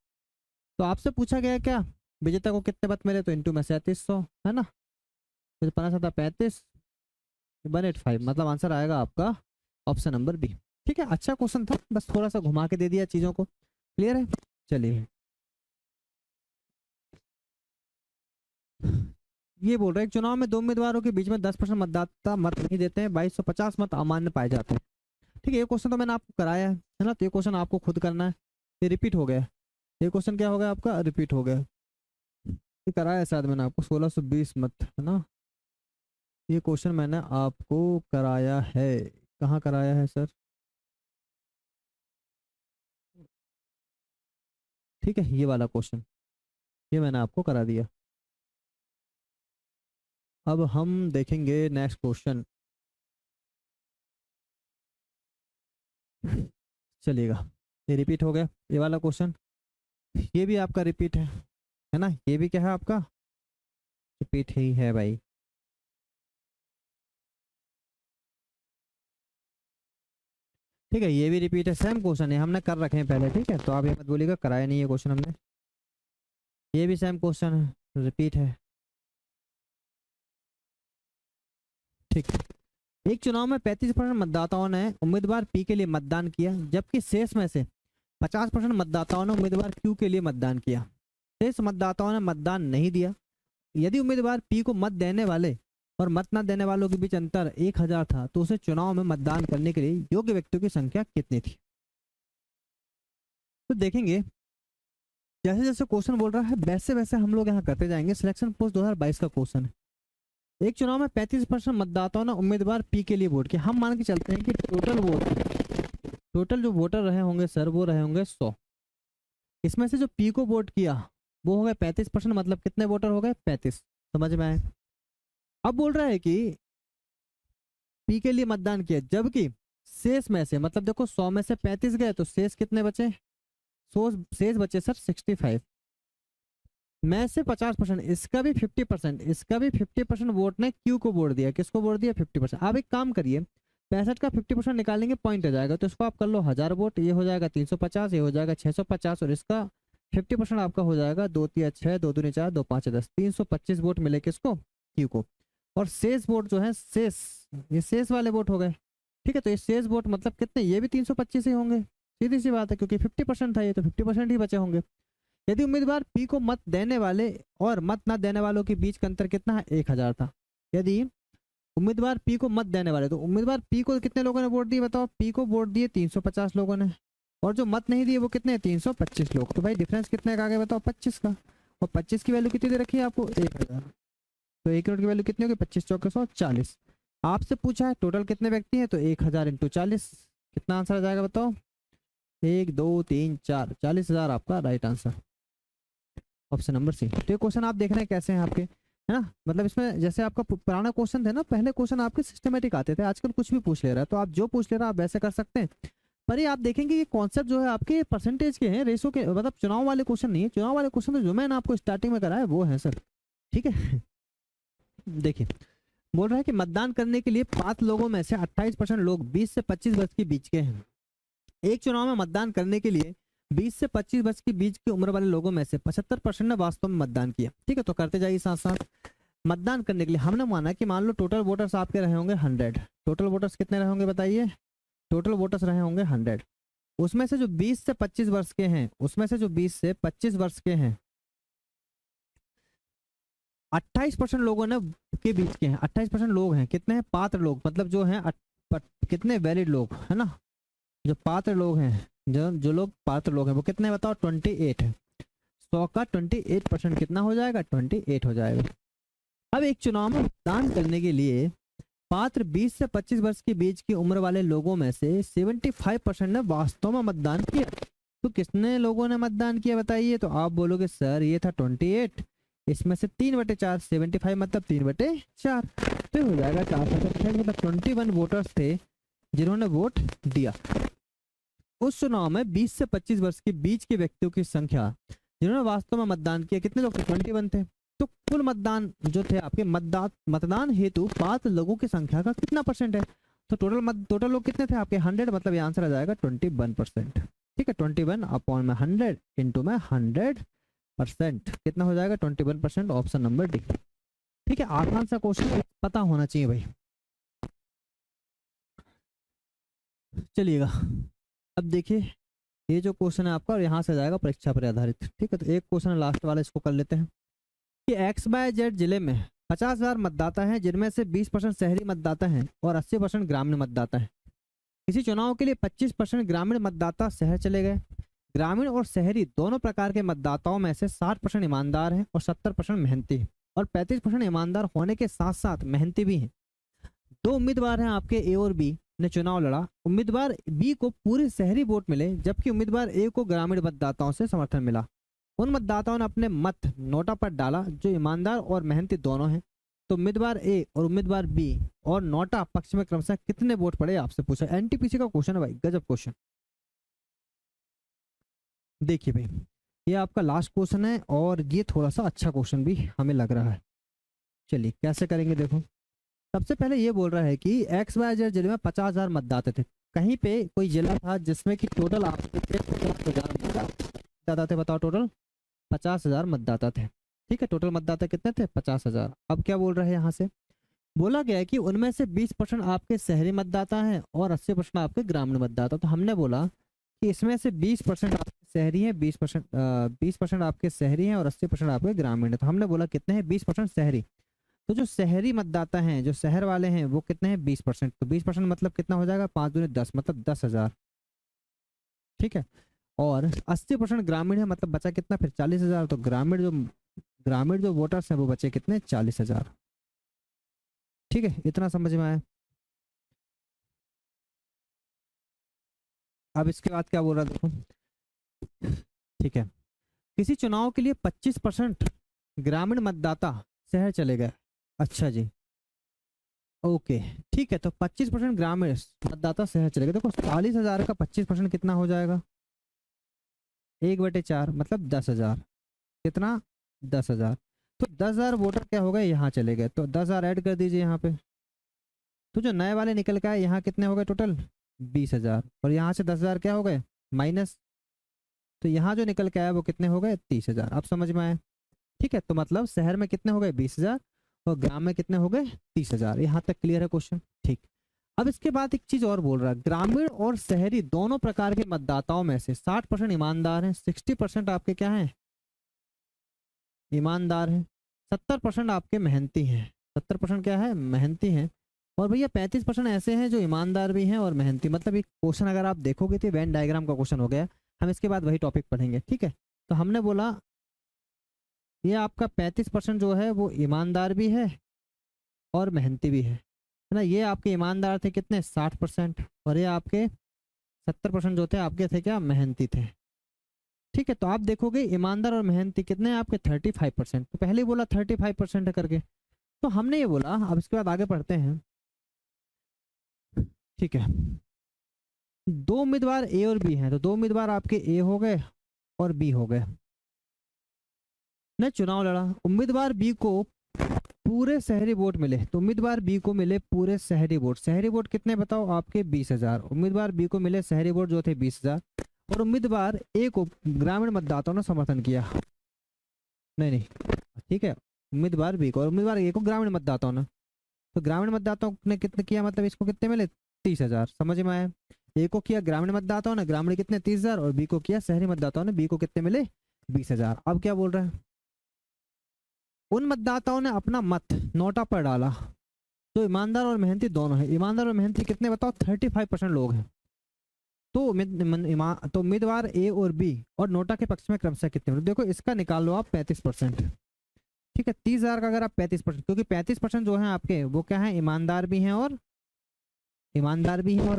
तो आपसे पूछा गया है क्या, विजेता को कितने मत मिले, तो इंटू में 3700 है ना, तो 5 7 35 185, मतलब आंसर आएगा आपका ऑप्शन नंबर बी। ठीक है, अच्छा क्वेश्चन था, बस थोड़ा सा घुमा के दे दिया चीजों को। क्लियर है, चलिए। ये बोल रहे हैं चुनाव में 2 उम्मीदवारों के बीच में 10% मतदाता मत नहीं देते हैं, 2250 मत अमान्य पाए जाते हैं। ठीक है, ये क्वेश्चन तो मैंने आपको कराया है ना, तो ये क्वेश्चन आपको खुद करना है, ये रिपीट हो गया। ये क्वेश्चन क्या हो गया आपका, रिपीट हो गया। ये कराया है शायद मैंने आपको, 1620 मत है ना, ये क्वेश्चन मैंने आपको कराया है। कहाँ कराया है सर, ठीक है, ये वाला क्वेश्चन। ये मैंने आपको करा दिया। अब हम देखेंगे नेक्स्ट क्वेश्चन। चलिएगा, ये रिपीट हो गया ये वाला क्वेश्चन, ये भी आपका रिपीट है ना, ये भी क्या है आपका रिपीट ही है भाई। ठीक है, ये भी रिपीट है, सेम क्वेश्चन है, हमने कर रखे हैं पहले, ठीक है, तो आप ये मत बोलिएगा कराया नहीं है क्वेश्चन हमने। ये भी सेम क्वेश्चन है, रिपीट है। ठीक, एक चुनाव में 35% मतदाताओं ने उम्मीदवार पी के लिए मतदान किया, जबकि शेष में से 50% मतदाताओं ने उम्मीदवार क्यू के लिए मतदान किया। शेष मतदाताओं ने मतदान नहीं दिया। यदि उम्मीदवार पी को मत देने वाले और मत न देने वालों के बीच अंतर 1000 था, तो उसे चुनाव में मतदान करने के लिए योग्य व्यक्तियों की संख्या कितनी थी? तो देखेंगे, जैसे जैसे क्वेश्चन बोल रहा है वैसे वैसे हम लोग यहाँ करते जाएंगे। सिलेक्शन पोस्ट 2022 का क्वेश्चन है। एक चुनाव में 35% मतदाताओं ने उम्मीदवार पी के लिए वोट किया। हम मान के चलते हैं कि टोटल जो वोटर रहे होंगे सर वो रहे होंगे 100। इसमें से जो पी को वोट किया वो हो गए 35%, मतलब कितने वोटर हो गए 35। समझ में आए? अब बोल रहा है कि पी के लिए मतदान किया, जबकि शेष में से, मतलब देखो 100 में से 35 गए तो शेष कितने बचे? शेष बचे सर 65 में से 50%, इसका भी 50%, इसका भी 50% वोट ने क्यू को वोट दिया। किसको वोट दिया? 50%। आप एक काम करिए, 65 का 50% निकालेंगे पॉइंट आ जाएगा, तो इसको आप कर लो 1000 वोट, ये हो जाएगा 350, ये हो जाएगा 650, और इसका 50% आपका हो जाएगा 2 3 6 2 2 4 2 5 10, 325 वोट मिले किसको? क्यू को। और शेष वोट जो है शेष, ये शेष वाले वोट हो गए। ठीक है, तो ये शेष वोट मतलब कितने? ये भी 325 ही होंगे, सीधी सी बात है, क्योंकि 50% था ये, तो 50% ही बचे होंगे। यदि उम्मीदवार पी को मत देने वाले और मत न देने वालों के बीच का अंतर कितना है? 1000 था। यदि उम्मीदवार पी को मत देने वाले, तो उम्मीदवार पी को कितने लोगों ने वोट दिए बताओ? पी को वोट दिए 350 लोगों ने, और जो मत नहीं दिए वो कितने? 325 लोग। तो भाई डिफरेंस कितने का आ गया बताओ? 25 का। और 25 की वैल्यू कितनी दे रखी है आपको? 1000। तो 1 करोड़ की वैल्यू कितनी होगी? 25 चौके 140। आपसे पूछा है टोटल कितने व्यक्ति हैं, तो 1000 इंटू 40, कितना आंसर आ जाएगा बताओ? 1 2 3 4, 40,000 आपका right answer, option number C. तो ये क्वेश्चन आप देख रहे हैं कैसे हैं आपके, है ना? मतलब इसमें जैसे आपका पुराना क्वेश्चन थे ना, पहले क्वेश्चन आपके सिस्टमेटिक आते थे, आजकल कुछ भी पूछ ले रहा है, तो आप जो पूछ ले रहा है आप वैसे कर सकते हैं। पर ये आप देखेंगे ये कॉन्सेप्ट जो है आपके परसेंटेज के हैं, रेशो के, मतलब चुनाव वाले क्वेश्चन नहीं है। चुनाव वाले क्वेश्चन तो जो मैंने आपको स्टार्टिंग में कराया वो है सर। ठीक है, देखिए बोल रहा है कि मतदान करने के लिए 5 लोगों में से 28% लोग 20 से 25 वर्ष के बीच के हैं। एक चुनाव में मतदान करने के लिए 20 से 25 वर्ष के बीच की उम्र वाले लोगों में से 75% ने वास्तव में मतदान किया। ठीक है, तो करते जाइए साथ साथ। मतदान करने के लिए हमने माना कि मान लो टोटल वोटर्स आपके रहे होंगे 100। टोटल वोटर्स कितने रहे होंगे बताइए? टोटल वोटर्स रहे होंगे 100। उसमें से जो 20 से 25 वर्ष के हैं, उसमें से जो 20 से 25 वर्ष के हैं 28% लोगों ने के बीच के हैं। 28% लोग हैं, कितने हैं? पात्र लोग, मतलब जो हैं कितने वैलिड लोग, है ना? जो पात्र लोग हैं, जो लोग पात्र लोग हैं वो कितने बताओ? 28 है। 100 का 28% कितना हो जाएगा? 28 हो जाएगा। अब एक चुनाव में मतदान करने के लिए पात्र 20 से 25 वर्ष के बीच की उम्र वाले लोगों में से 75% ने वास्तव में मतदान किया। तो कितने लोगों ने मतदान किया बताइए? तो आप बोलोगे सर ये था 28, इसमें से 3/4, 75 मतलब 3/4, तो हो जाएगा 4, मतलब 21 वोटर्स थे जिन्होंने वोट दिया। उस चुनाव में 20 से 25 वर्ष के बीच के व्यक्तियों की संख्या जिन्होंने वास्तव में मतदान किया कितने लोग थे? 21 थे। तो कुल मतदान जो थे आपके मतदान हेतु पात्र लोगों की संख्या का कितना परसेंट है? तो टोटल लोग कितने थे आपके? 100, मतलब ये आंसर आ जाएगा 21%। ठीक है, 21/100 इंटू में 100%, कितना हो जाएगा? 21%, ऑप्शन नंबर डी। ठीक है, आसान सा क्वेश्चन, पता होना चाहिए भाई। चलिएगा, अब देखिए ये जो क्वेश्चन है आपका, और यहाँ से जाएगा परीक्षा पर आधारित। ठीक है, तो एक क्वेश्चन लास्ट वाला, इसको कर लेते हैं कि XYZ जिले में 50,000 मतदाता हैं, जिनमें से 20% शहरी मतदाता हैं और 80% ग्रामीण मतदाता हैं। इसी चुनाव के लिए 25% ग्रामीण मतदाता शहर चले गए। ग्रामीण और शहरी दोनों प्रकार के मतदाताओं में से 60% ईमानदार हैं और 70% मेहनती हैं, और 35% ईमानदार होने के साथ साथ मेहनती भी हैं। 2 उम्मीदवार हैं आपके, ए और बी ने चुनाव लड़ा। उम्मीदवार बी को पूरे शहरी वोट मिले, जबकि उम्मीदवार ए को ग्रामीण मतदाताओं से समर्थन मिला। उन मतदाताओं ने अपने मत नोटा पर डाला जो ईमानदार और मेहनती दोनों हैं। तो उम्मीदवार ए और उम्मीदवार बी और नोटा पक्ष में क्रमशः कितने वोट पड़े, आपसे पूछा। एनटीपीसी का क्वेश्चन है भाई, गजब क्वेश्चन। देखिए भाई, ये आपका लास्ट क्वेश्चन है और ये थोड़ा सा अच्छा क्वेश्चन भी हमें लग रहा है। चलिए कैसे करेंगे, देखो सबसे पहले ये बोल रहा है कि एक्स वाई जेड जिले में 50,000 मतदाता थे। कहीं पे कोई जिला था जिसमें कि टोटल आपके 50,000 मतदाता थे। बताओ, टोटल 50,000 मतदाता थे। ठीक है, टोटल मतदाता कितने थे, 50,000। अब क्या बोल रहे हैं यहाँ से, बोला गया है कि उनमें से 20% आपके शहरी मतदाता हैं और 80% आपके ग्रामीण मतदाता। तो हमने बोला कि इसमें से 20% आपके शहरी हैं, 20% आपके शहरी हैं और 80% आपके ग्रामीण है। तो हमने बोला कितने हैं, 20% शहरी। तो जो शहरी मतदाता हैं, जो शहर वाले हैं, वो कितने हैं, 20%। तो 20% मतलब कितना हो जाएगा, 5 दूनी 10, मतलब 10,000। ठीक है, और 80% ग्रामीण है, मतलब बचा कितना फिर, 40,000। तो ग्रामीण जो वोटर्स हैं वो बचे कितने, 40,000। ठीक है, इतना समझ में आया। अब इसके बाद क्या बोल रहा है, देखो। ठीक है, किसी चुनाव के लिए 25% ग्रामीण मतदाता शहर चले गए। अच्छा जी, ओके। ठीक है, तो 25% ग्रामीण मतदाता शहर चले गए। देखो 40,000 का 25% कितना हो जाएगा, 1/4, मतलब 10,000। कितना, 10,000। तो 10,000 वोटर क्या हो गए, यहाँ चले गए। तो 10,000 ऐड कर दीजिए यहाँ पे। तो जो नए वाले निकल के आए, यहाँ कितने हो गए टोटल, 20,000। और यहाँ से 10,000 क्या हो गए, माइनस। तो यहाँ जो निकल के आया वो कितने हो गए, 30,000। अब समझ में आया। ठीक है, तो मतलब शहर में कितने हो गए, 20,000 और ग्राम में कितने हो गए, 30,000। यहाँ तक क्लियर है क्वेश्चन। ठीक। अब इसके बाद एक चीज और बोल रहा है, ग्रामीण और शहरी दोनों प्रकार के मतदाताओं में से 60% ईमानदार हैं, 60% आपके क्या हैं, ईमानदार हैं, 70% आपके मेहनती हैं। 70% क्या है, मेहनती हैं। और भैया 35% ऐसे हैं जो ईमानदार भी हैं और मेहनती। मतलब ये क्वेश्चन अगर आप देखोगे तो वेन डायग्राम का क्वेश्चन हो गया। हम इसके बाद वही टॉपिक पढ़ेंगे। ठीक है, तो हमने बोला ये आपका 35% जो है वो ईमानदार भी है और मेहनती भी है ना। ये आपके ईमानदार थे कितने, 60%। और ये आपके 70% जो थे आपके थे क्या, मेहनती थे। ठीक है, तो आप देखोगे ईमानदार और मेहनती कितने हैं आपके, 35%। तो पहले ही बोला 35% है करके। तो हमने ये बोला, अब इसके बाद आगे पढ़ते हैं। ठीक है, दो उम्मीदवार ए और बी हैं। तो दो उम्मीदवार आपके ए हो गए और बी हो गए, ने चुनाव लड़ा। उम्मीदवार बी को पूरे शहरी वोट मिले। तो उम्मीदवार बी को मिले पूरे शहरी वोट। शहरी वोट कितने बताओ, आपके 20,000। उम्मीदवार बी को मिले शहरी वोट जो थे 20,000। और उम्मीदवार ए को ग्रामीण मतदाताओं ने समर्थन किया। नहीं नहीं, ठीक है, उम्मीदवार बी को और उम्मीदवार ए को ग्रामीण मतदाताओं ने। तो ग्रामीण मतदाताओं ने कितने किया, मतलब इसको कितने मिले, 30,000। समझ में आया। ए को किया ग्रामीण मतदाताओं ने, ग्रामीण कितने, 30,000। और बी को किया शहरी मतदाताओं ने, बी को कितने मिले, 20,000। अब क्या बोल रहे हैं, उन मतदाताओं ने अपना मत नोटा पर डाला जो ईमानदार और मेहनती दोनों है। ईमानदार और मेहनती कितने बताओ, 35% लोग हैं। तो उम्मीदवार ए और बी और नोटा के पक्ष में क्रमशः कितने वोट? देखो इसका निकाल लो आप 35%। ठीक है, 30,000 का अगर आप 35%, क्योंकि 35% जो है आपके वो क्या है, ईमानदार भी हैं और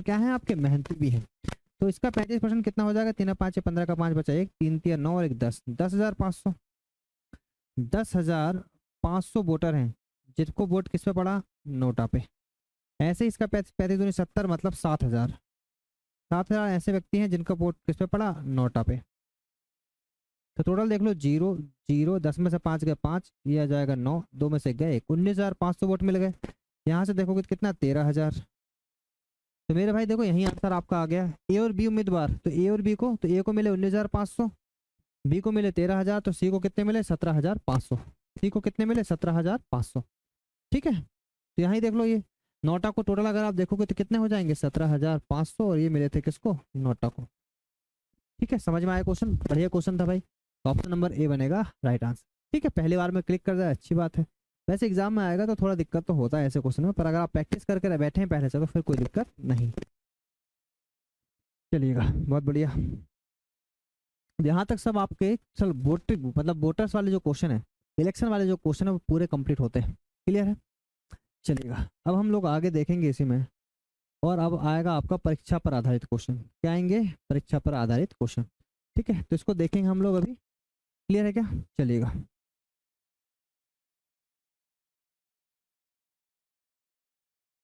क्या है आपके मेहनती भी हैं। तो इसका 35% कितना हो जाएगा, 3 5 15 का 5 बचा 1, 3 3 9 और 1 10, 10,500। 10,500 वोटर हैं जिनको वोट किस पे पड़ा, नोटा पे। ऐसे ही इसका 35 दूनी 70, मतलब 7,000। 7,000 ऐसे व्यक्ति हैं जिनका वोट किस पे पड़ा, नोटा पे। तो टोटल देख लो, 0 0, 10 में से 5 गए 5, ये आ जाएगा 9, 2 में से गए 19,500 वोट मिल गए। यहाँ से देखोगे तो कितना, 13,000। तो मेरे भाई देखो यही आंसर आपका आ गया। ए और बी उम्मीदवार, तो ए और बी को, तो ए को मिले 19,500, बी को मिले 13,000, तो सी को कितने मिले, 17,500। सी को कितने मिले, 17,500। ठीक है, तो यहाँ ही देख लो, ये नोटा को टोटल अगर आप देखोगे तो कितने हो जाएंगे, 17,500। और ये मिले थे किसको, नोटा को। ठीक है, समझ में आया क्वेश्चन, बढ़िया क्वेश्चन था भाई। तो ऑप्शन नंबर ए बनेगा राइट आंसर। ठीक है, पहली बार में क्लिक कर जाए अच्छी बात है। वैसे एग्जाम में आएगा तो थोड़ा दिक्कत तो होता है ऐसे क्वेश्चन में, पर अगर आप प्रैक्टिस करके बैठे हैं पहले से तो फिर कोई दिक्कत नहीं। चलिएगा, बहुत बढ़िया। यहाँ तक सब आपके चल वोटर्स वाले जो क्वेश्चन है, इलेक्शन वाले जो क्वेश्चन है वो पूरे कंप्लीट होते हैं। क्लियर है। चलिएगा, अब हम लोग आगे देखेंगे इसी में। और अब आएगा आपका परीक्षा पर आधारित क्वेश्चन। क्या आएंगे, परीक्षा पर आधारित क्वेश्चन। ठीक है, तो इसको देखेंगे हम लोग अभी। क्लियर है क्या? चलिएगा।